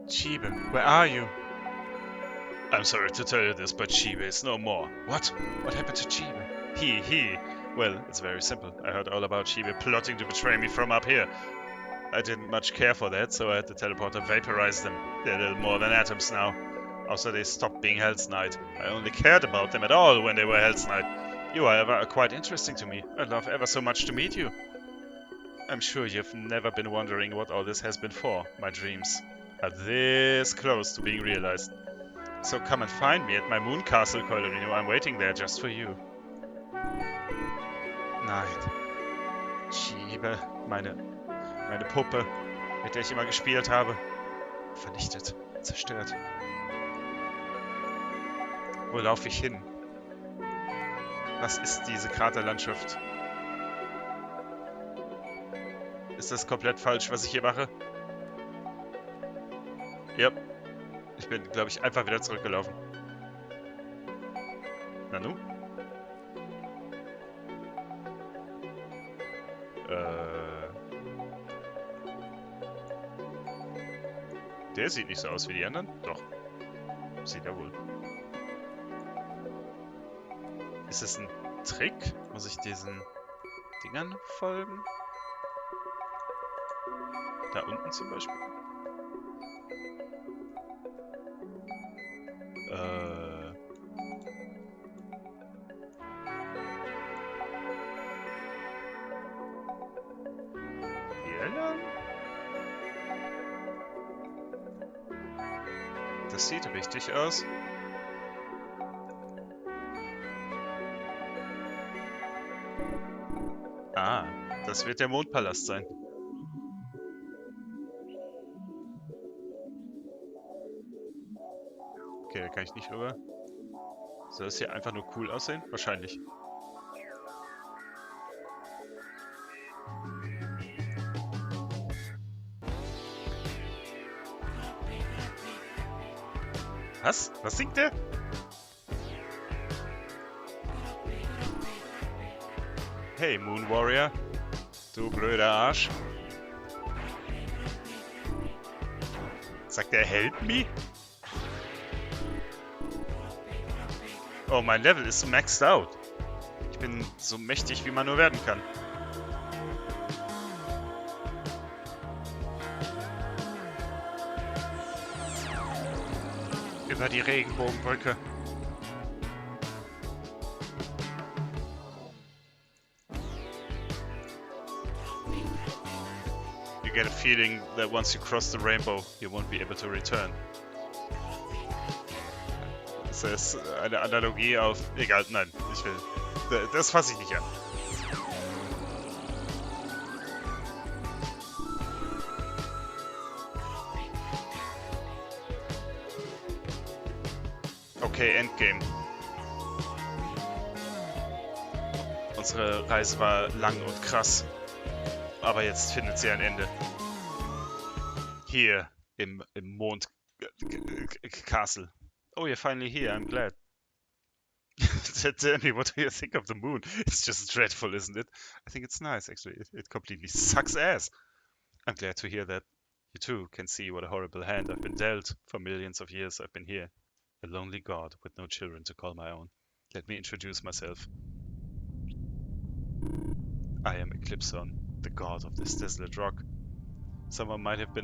Chibe, where are you? I'm sorry to tell you this, but Chibe is no more. What? What happened to Chibe? He. Well, it's very simple. I heard all about Chibe plotting to betray me from up here. I didn't much care for that, so I had the teleporter vaporize them. They're little more than atoms now. Also, they stopped being Hell's Knight. I only cared about them at all when they were Hell's Knight. You, however, are quite interesting to me. I'd love ever so much to meet you. I'm sure you've never been wondering what all this has been for. My dreams are this close to being realized. So come and find me at my moon castle, Colorino. I'm waiting there just for you. Nein. Chibe, meine Puppe, mit der ich immer gespielt habe. Vernichtet, zerstört. Wo laufe ich hin? Was ist diese Kraterlandschaft? Ist das komplett falsch, was ich hier mache? Ja. Ich bin, glaube ich, einfach wieder zurückgelaufen. Nanu? Der sieht nicht so aus wie die anderen. Doch. Sieht er wohl. Ist es ein Trick? Muss ich diesen Dingern folgen? Da unten zum Beispiel? Hier lang? Das sieht richtig aus. Ah, das wird der Mondpalast sein. Okay, da kann ich nicht rüber. Soll das hier einfach nur cool aussehen? Wahrscheinlich. Was? Was singt der? Hey, Moon Warrior. Du blöder Arsch. Sagt er, help me? Oh, mein Level ist maxed out. Ich bin so mächtig, wie man nur werden kann. Über die Regenbogenbrücke. You get a feeling that once you cross the rainbow, you won't be able to return. Das ist eine Analogie auf... Egal, nein, ich will... Das fasse ich nicht an. Okay, Endgame. Unsere Reise war lang und krass. Aber jetzt findet sie ein Ende. Hier im Mond Castle. Oh, you're finally here. I'm glad. Tell me, what do you think of the moon? It's just dreadful, isn't it? I think it's nice, actually. It completely sucks ass. I'm glad to hear that. You too can see what a horrible hand I've been dealt. For millions of years I've been here. A lonely god with no children to call my own. Let me introduce myself. I am Eclipson, the god of this desolate rock. Someone might have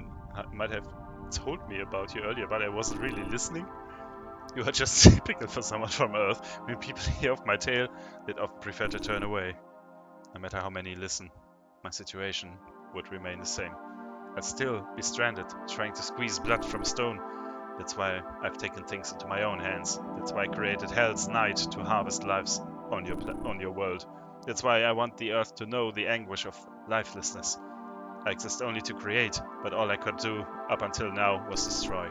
told me about you earlier, but I wasn't really listening. You are just typical for someone from Earth. When people hear of my tale, they'd often prefer to turn away. No matter how many listen, my situation would remain the same. I'd still be stranded, trying to squeeze blood from stone. That's why I've taken things into my own hands. That's why I created Hell's Night to harvest lives on your world. That's why I want the Earth to know the anguish of lifelessness. I exist only to create, but all I could do up until now was destroy.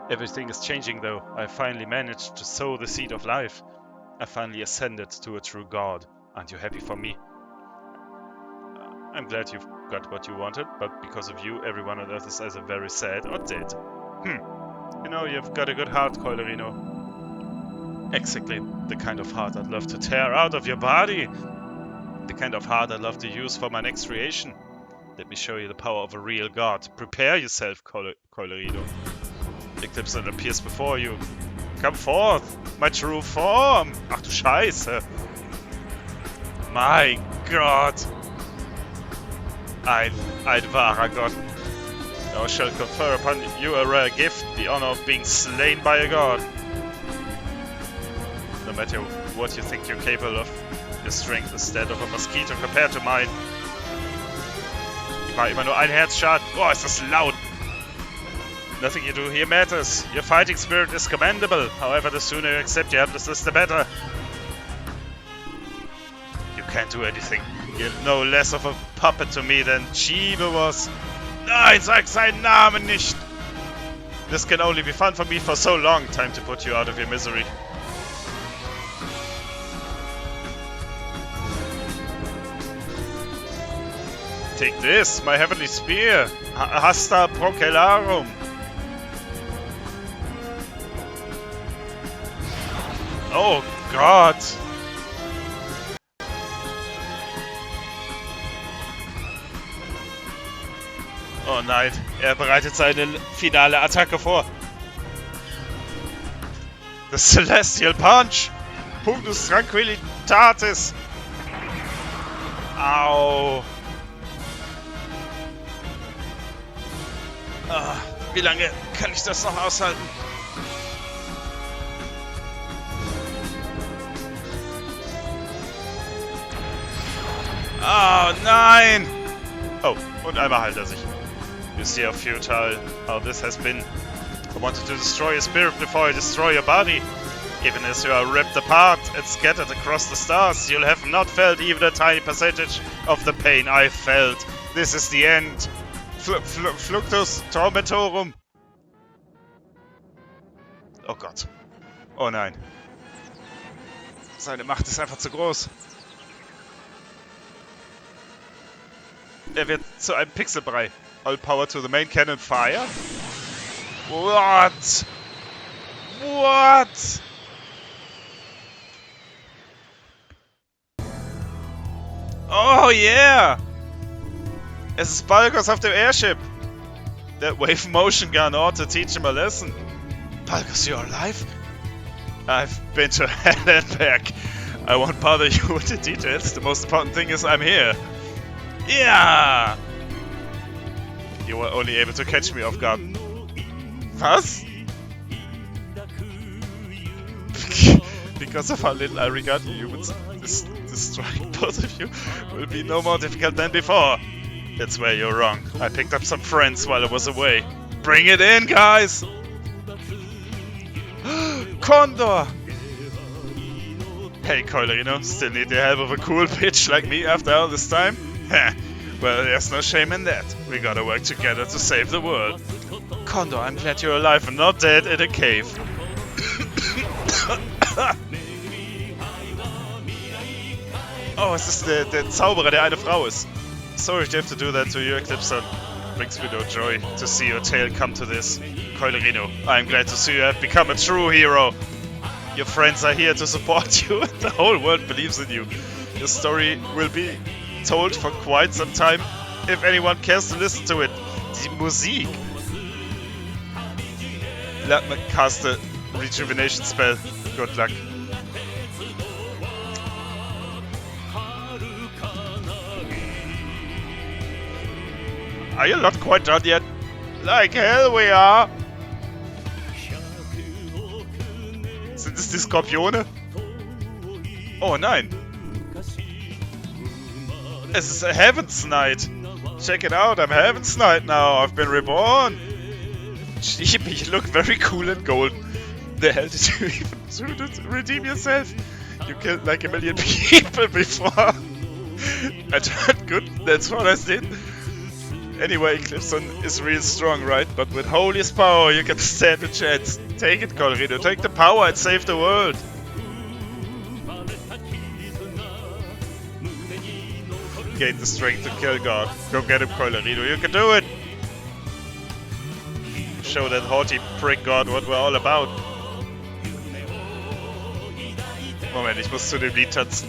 Everything is changing though. I finally managed to sow the seed of life. I finally ascended to a true god. Aren't you happy for me? I'm glad you've got what you wanted, but because of you, everyone on Earth is either very sad or dead. You know, you've got a good heart, Colorino. Exactly the kind of heart I'd love to tear out of your body. the kind of heart I love to use for my next creation. Let me show you the power of a real god. Prepare yourself, Colorido. Eclipse appears before you. Come forth, my true form. Ach du Scheiße. My God. Ein wahrer Gott. Thou shalt confer upon you a rare gift, the honor of being slain by a god. No matter what you think you're capable of, your strength is that of a mosquito compared to mine. Ich war immer nur ein Herzschaden. Oh, ist das laut! Nothing you do here matters. Your fighting spirit is commendable. However, the sooner you accept your helplessness, the better. You can't do anything. You're no less of a puppet to me than Chibe was. Nein, sag seinen Namen nicht! This can only be fun for me for so long. Time to put you out of your misery. Take this, my heavenly spear. Hasta Procelarum. Oh Gott. Oh nein, er bereitet seine finale Attacke vor. The Celestial Punch. Punctus Tranquillitatis. Au. Ah, wie lange kann ich das noch aushalten? Oh nein! Oh, und einmal heilt er sich. You see how futile how this has been. I wanted to destroy your spirit before I destroy your body. Even as you are ripped apart and scattered across the stars, you'll have not felt even a tiny percentage of the pain I felt. This is the end. Fluctus Tormentorum. Oh Gott. Oh nein. Seine Macht ist einfach zu groß. Er wird zu einem Pixelbrei. All power to the main cannon fire? What? What? Oh yeah! Es ist Balkos auf dem Airship. That wave motion gun ought to teach him a lesson. Balkos, you're alive? I've been to hell and back. I won't bother you with the details. The most important thing is I'm here. Yeah! You were only able to catch me off guard. Was? Because of how little I regard you humans, destroying both of you will be no more difficult than before. That's where you're wrong. I picked up some friends while I was away. Bring it in, guys! Condor! Hey, Colorino, still need the help of a cool bitch like me after all this time? Heh, well, there's no shame in that. We gotta work together to save the world. Condor, I'm glad you're alive and not dead in a cave. Oh, es ist der Zauberer, der eine Frau ist. Sorry to have to do that to you, Eclipse. Brings me no joy to see your tale come to this. Colorino, I'm glad to see you have become a true hero. Your friends are here to support you and the whole world believes in you. Your story will be told for quite some time if anyone cares to listen to it. Die Musik. Let me cast a rejuvenation spell. Good luck. Are you not quite done yet? Like hell we are! Sind es die Skorpione? Oh nein! Es ist a Heaven's Knight! Check it out, I'm Heaven's Knight now! I've been reborn! Chibi, you look very cool and golden. The hell did you even do to redeem yourself? You killed like a million people before! I turned good, that's what I did. Anyway, Eclipson is real strong, right? But with Holiest power, you can stand a chance. Take it, Colorino. Take the power and save the world. Gain the strength to kill God. Go get him, Colorino. You can do it. Show that haughty prick God what we're all about. Moment, ich muss zu dem Lied tanzen.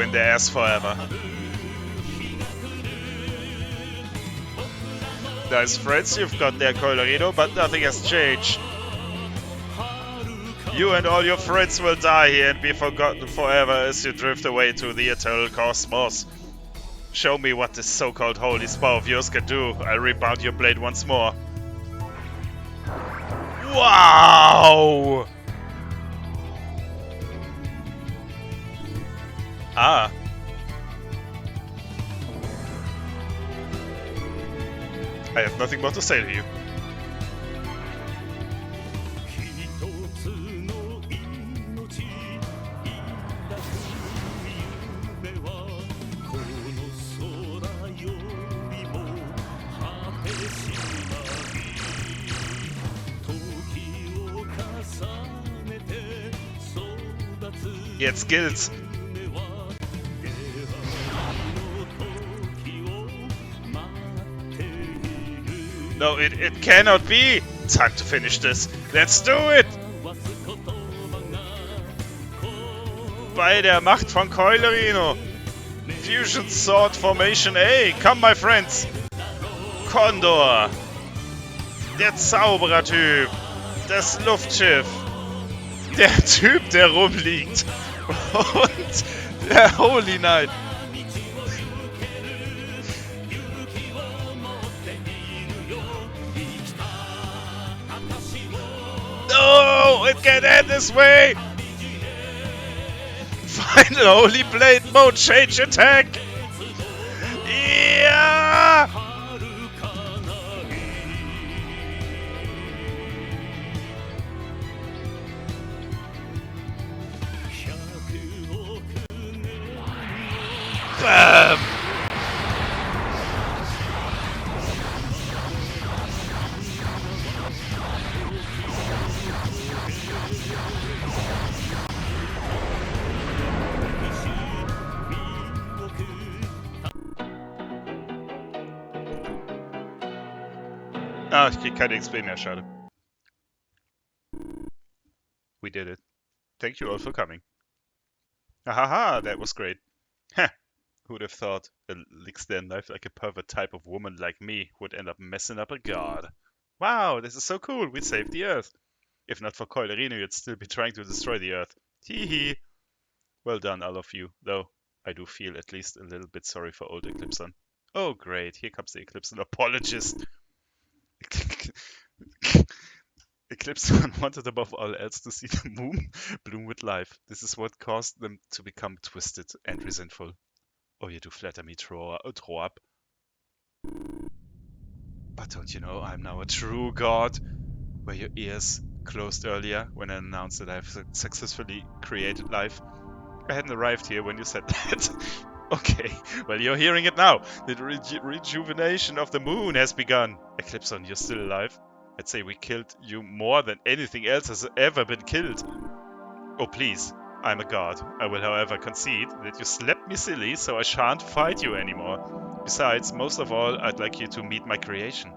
in their ass forever. Nice friends you've got there, Coilerino, but nothing has changed. You and all your friends will die here and be forgotten forever as you drift away to the eternal cosmos. Show me what this so-called holy spell of yours can do. I'll rebound your blade once more. Wow! Ah. I have nothing more to say to you. Jetzt gilt's. No, it cannot be! Time to finish this. Let's do it! Bei der Macht von Coilerino. Fusion Sword Formation A. Come, my friends. Condor. Der Zauberer-Typ. Das Luftschiff. Der Typ, der rumliegt. Und der Holy Knight. No, it can't end this way. Final Holy Blade mode, change attack. Yeah. Bam! Ah, ich krieg keine XP mehr, schade. We did it. Thank you all for coming. Ahaha, that was great. Heh. Who'd have thought a lick-stand knife like a pervert type of woman like me would end up messing up a god? Wow, this is so cool, we saved the Earth. If not for Coilerino, you'd still be trying to destroy the Earth. Hee hee. Well done, all of you, though I do feel at least a little bit sorry for old Eclipson. Oh great, here comes the Eclipson apologist. Eclipson wanted above all else to see the moon bloom with life. This is what caused them to become twisted and resentful. Oh, you do flatter me, throw up. But don't you know I'm now a true god? Were your ears closed earlier when I announced that I've successfully created life? I hadn't arrived here when you said that. Okay, well you're hearing it now. The rejuvenation of the moon has begun. Eclipson, you're still alive? I'd say we killed you more than anything else has ever been killed. Oh please, I'm a god. I will however concede that you slapped me silly, so I shan't fight you anymore. Besides, most of all, I'd like you to meet my creation.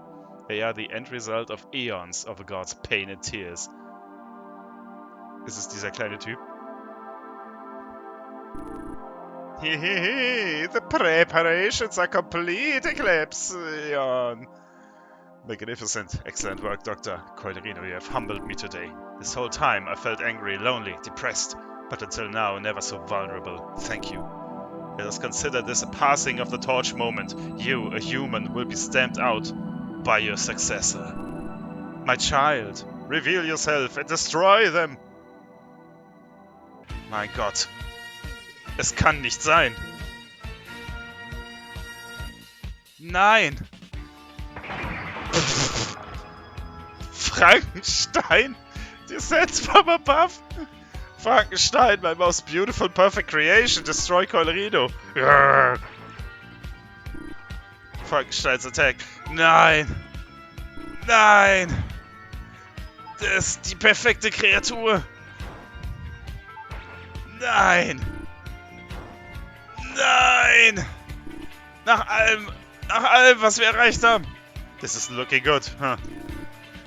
They are the end result of eons of a god's pain and tears. Ist es dieser kleine Typ? Hehehe, the preparations are complete, Eclipson. Magnificent, excellent work, Dr. Coilerino, you have humbled me today. This whole time I felt angry, lonely, depressed, but until now never so vulnerable. Thank you. Let us consider this a passing of the torch moment. You, a human, will be stamped out by your successor. My child, reveal yourself and destroy them. Mein Gott. Es kann nicht sein. Nein. Frankenstein, descends from above. Frankenstein, my most beautiful, perfect creation, destroy Coilerino. Frankensteins attack. Nein. Nein. Das ist die perfekte Kreatur. Nein. Nein. Nach allem, was wir erreicht haben. This is looking good, huh?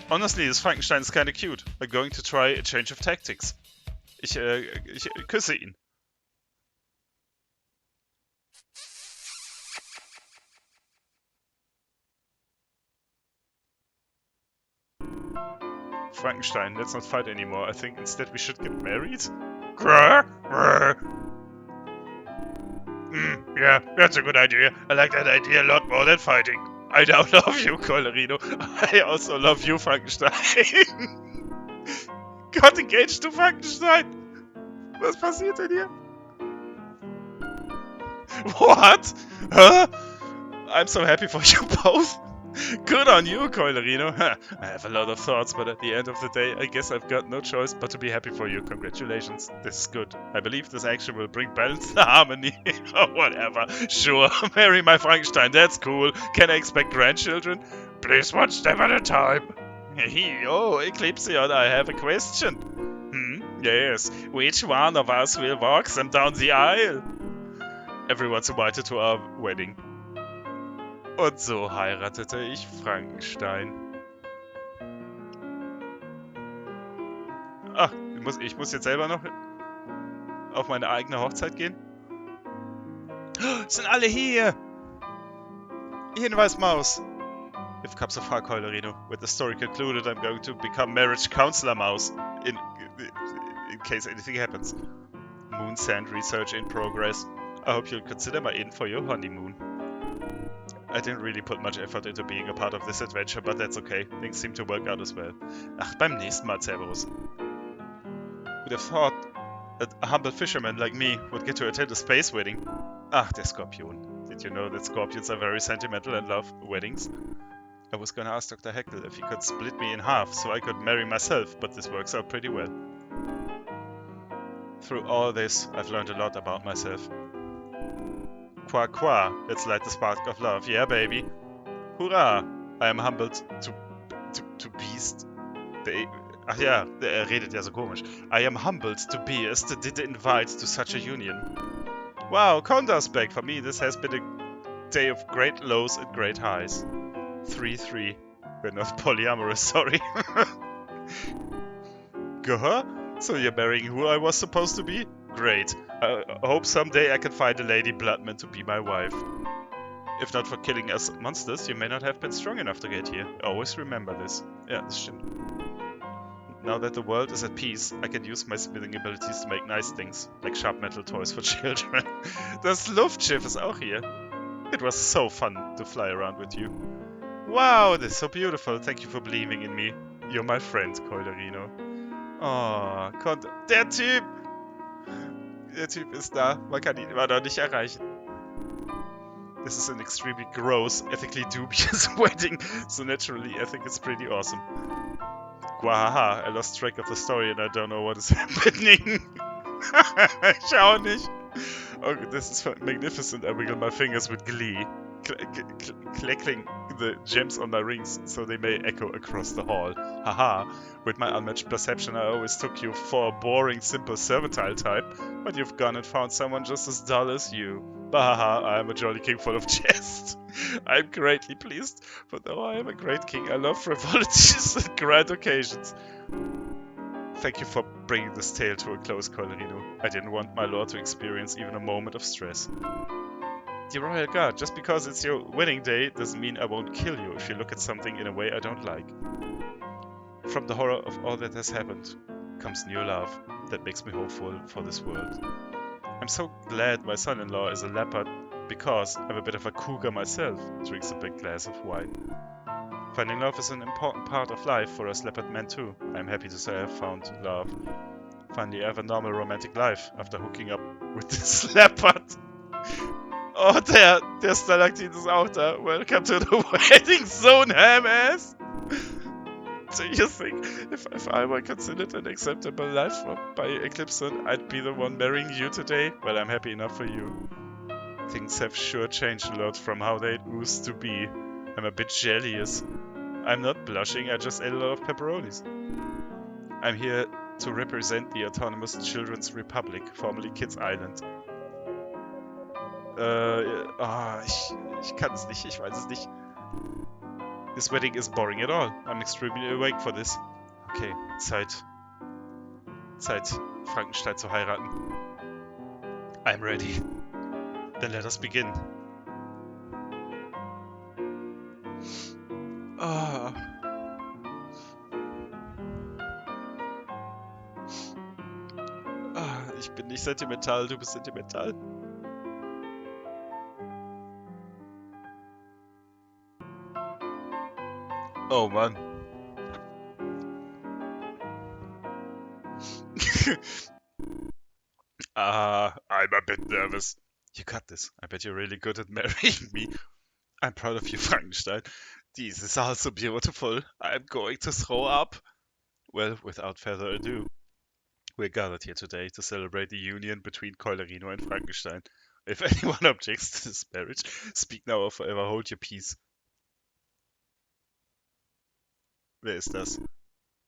Honestly, this Frankenstein is kinda cute. I'm going to try a change of tactics. Ich küsse ihn. Frankenstein, let's not fight anymore. I think instead we should get married. Grr, grr. Yeah, that's a good idea. I like that idea a lot more than fighting. I now love you, Collerino. I also love you, Frankenstein. Got engaged to Frankenstein. Was passiert denn hier? What? Huh? I'm so happy for you both. Good on you, Collerino. I have a lot of thoughts, but at the end of the day, I guess I've got no choice but to be happy for you. Congratulations. This is good. I believe this action will bring balance and harmony. Or whatever. Sure, marry my Frankenstein. That's cool. Can I expect grandchildren? Please, one step at a time. Oh, Eclipsion, I have a question. Yes. Which one of us will walk them down the aisle? Everyone's invited to our wedding. Und so heiratete ich Frankenstein. Ach, ich muss jetzt selber noch auf meine eigene Hochzeit gehen? Sind alle hier! Hinweismaus! If comes so far, Collerino. With the story concluded, I'm going to become marriage counselor mouse. In case anything happens. Moon sand research in progress. I hope you'll consider my in for your honeymoon. I didn't really put much effort into being a part of this adventure, but that's okay. Things seem to work out as well. Ach, beim nächsten Mal, Cerberus. Would have thought that a humble fisherman like me would get to attend a space wedding. Ach, der Skorpion. Did you know that scorpions are very sentimental and love weddings? I was gonna ask Dr. Heckel if he could split me in half so I could marry myself, but this works out pretty well. Through all this, I've learned a lot about myself. Qua qua, let's light the spark of love, yeah baby. Hurra! I am humbled to beast. Ach ja, er redet ja so komisch. I am humbled to be as did invite to such a union. Wow, Conda's back. For me, this has been a day of great lows and great highs. 3-3. We're not polyamorous, sorry. Gah? So you're marrying who I was supposed to be? Great. I hope someday I can find a Lady Bloodman to be my wife. If not for killing us monsters, you may not have been strong enough to get here. Always remember this. Ja, das stimmt. Now that the world is at peace, I can use my smithing abilities to make nice things, like sharp metal toys for children. Das Luftschiff ist auch hier. It was so fun to fly around with you. Wow, this is so beautiful. Thank you for believing in me. You're my friend, Collerino. Oh, der Typ! Der Typ ist da. Man kann ihn immer noch nicht erreichen. This is an extremely gross, ethically dubious wedding, so naturally I think it's pretty awesome. Gwahaha, I lost track of the story and I don't know what is happening. Ich auch nicht. Oh, this is magnificent. I wiggle my fingers with glee, clacking the gems on my rings so they may echo across the hall. Haha, with my unmatched perception I always took you for a boring, simple, servitile type, but you've gone and found someone just as dull as you. Bahaha, I am a jolly king full of jest. I am greatly pleased, but though I am a great king, I love frivolities and grand occasions. Thank you for bringing this tale to a close, Collerino. I didn't want my lord to experience even a moment of stress. Dear Royal Guard, just because it's your wedding day doesn't mean I won't kill you if you look at something in a way I don't like. From the horror of all that has happened comes new love that makes me hopeful for this world. I'm so glad my son-in-law is a leopard because I'm a bit of a cougar myself, drinks a big glass of wine. Finding love is an important part of life for us leopard men too. I'm happy to say I've found love. Finally I have a normal romantic life after hooking up with this leopard. Oh, der Stalaktit ist auch da. Welcome to the wedding zone, ham-ass! Do you think if I were considered an acceptable life by Eclipson, I'd be the one marrying you today? Well, I'm happy enough for you. Things have sure changed a lot from how they used to be. I'm a bit jealous. I'm not blushing, I just ate a lot of pepperonis. I'm here to represent the Autonomous Children's Republic, formerly Kids Island. Ich kann es nicht, ich weiß es nicht. This wedding isn't boring at all. I'm extremely awake for this. Okay, Zeit, Frankenstein zu heiraten. I'm ready. Then let us begin. Ich bin nicht sentimental, du bist sentimental. Oh Mann. I'm a bit nervous. You got this. I bet you're really good at marrying me. I'm proud of you, Frankenstein. This is all so beautiful. I'm going to throw up. Well, without further ado, we're gathered here today to celebrate the union between Coilerino and Frankenstein. If anyone objects to this marriage, speak now or forever hold your peace. Wer ist das?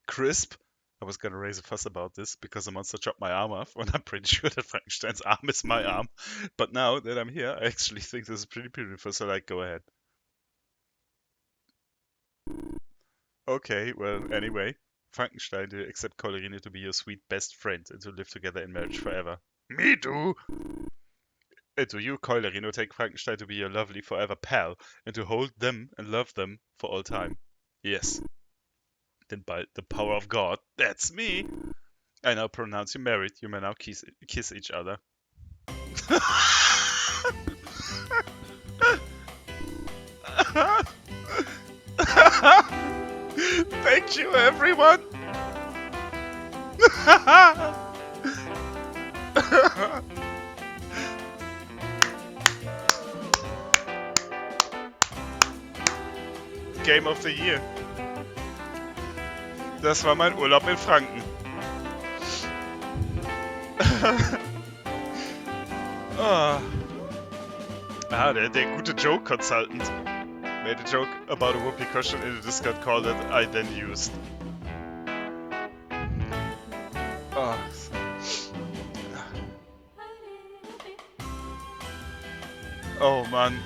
Crisp? I was gonna raise a fuss about this because the monster chopped my arm off, and I'm pretty sure that Frankenstein's arm is my arm. But now that I'm here, I actually think this is pretty beautiful, so like, go ahead. Okay, well, anyway. Frankenstein, do you accept Coilerino to be your sweet best friend and to live together in marriage forever? Me too! And do you, Coilerino, take Frankenstein to be your lovely forever pal and to hold them and love them for all time? Yes. Then by the power of God, that's me! I now pronounce you married. You may now kiss each other. Thank you, everyone! Game of the Year. Das war mein Urlaub in Franken. Der gute Joke Consultant made a joke about a whoopee cushion in a Discord call that I then used. Oh Mann.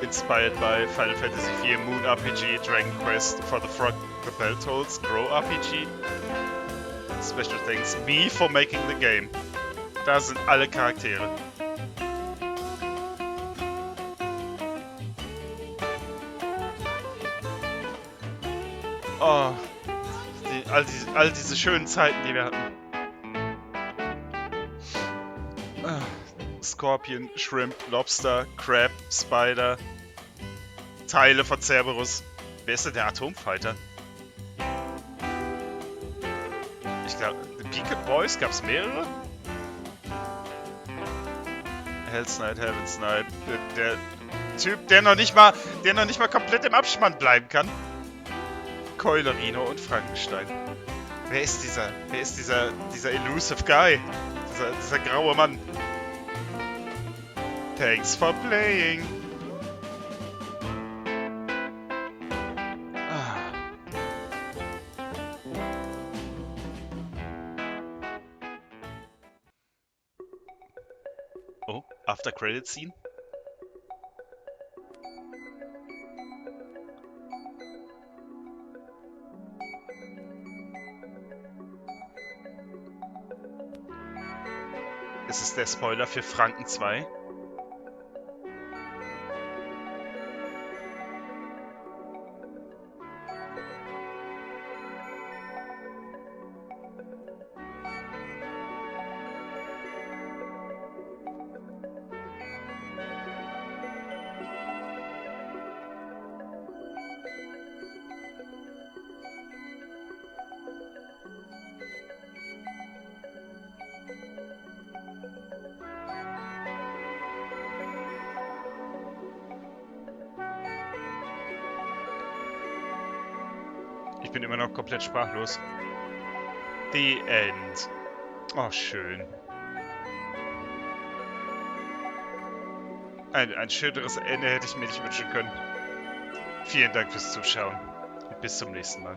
Inspired by Final Fantasy IV Moon RPG, Dragon Quest, For the Frog, the Belltolls, Grow RPG. Special thanks me for making the game. Da sind alle Charaktere. Oh, all diese schönen Zeiten, die wir hatten. Scorpion, Shrimp, Lobster, Crab, Spider, Teile von Cerberus. Wer ist denn der Atomfighter? Ich glaube, The Beacon Boys, gab's mehrere? Hell's Knight, Heaven's Knight, der Typ, der noch nicht mal komplett im Abspann bleiben kann. Coilerino und Frankenstein. Wer ist dieser elusive Guy? Dieser graue Mann. Thanks for playing. Oh, after credit scene? Ist es der Spoiler für Franken 2? Ich bin immer noch komplett sprachlos. The End. Oh, schön. Ein schöneres Ende hätte ich mir nicht wünschen können. Vielen Dank fürs Zuschauen und bis zum nächsten Mal.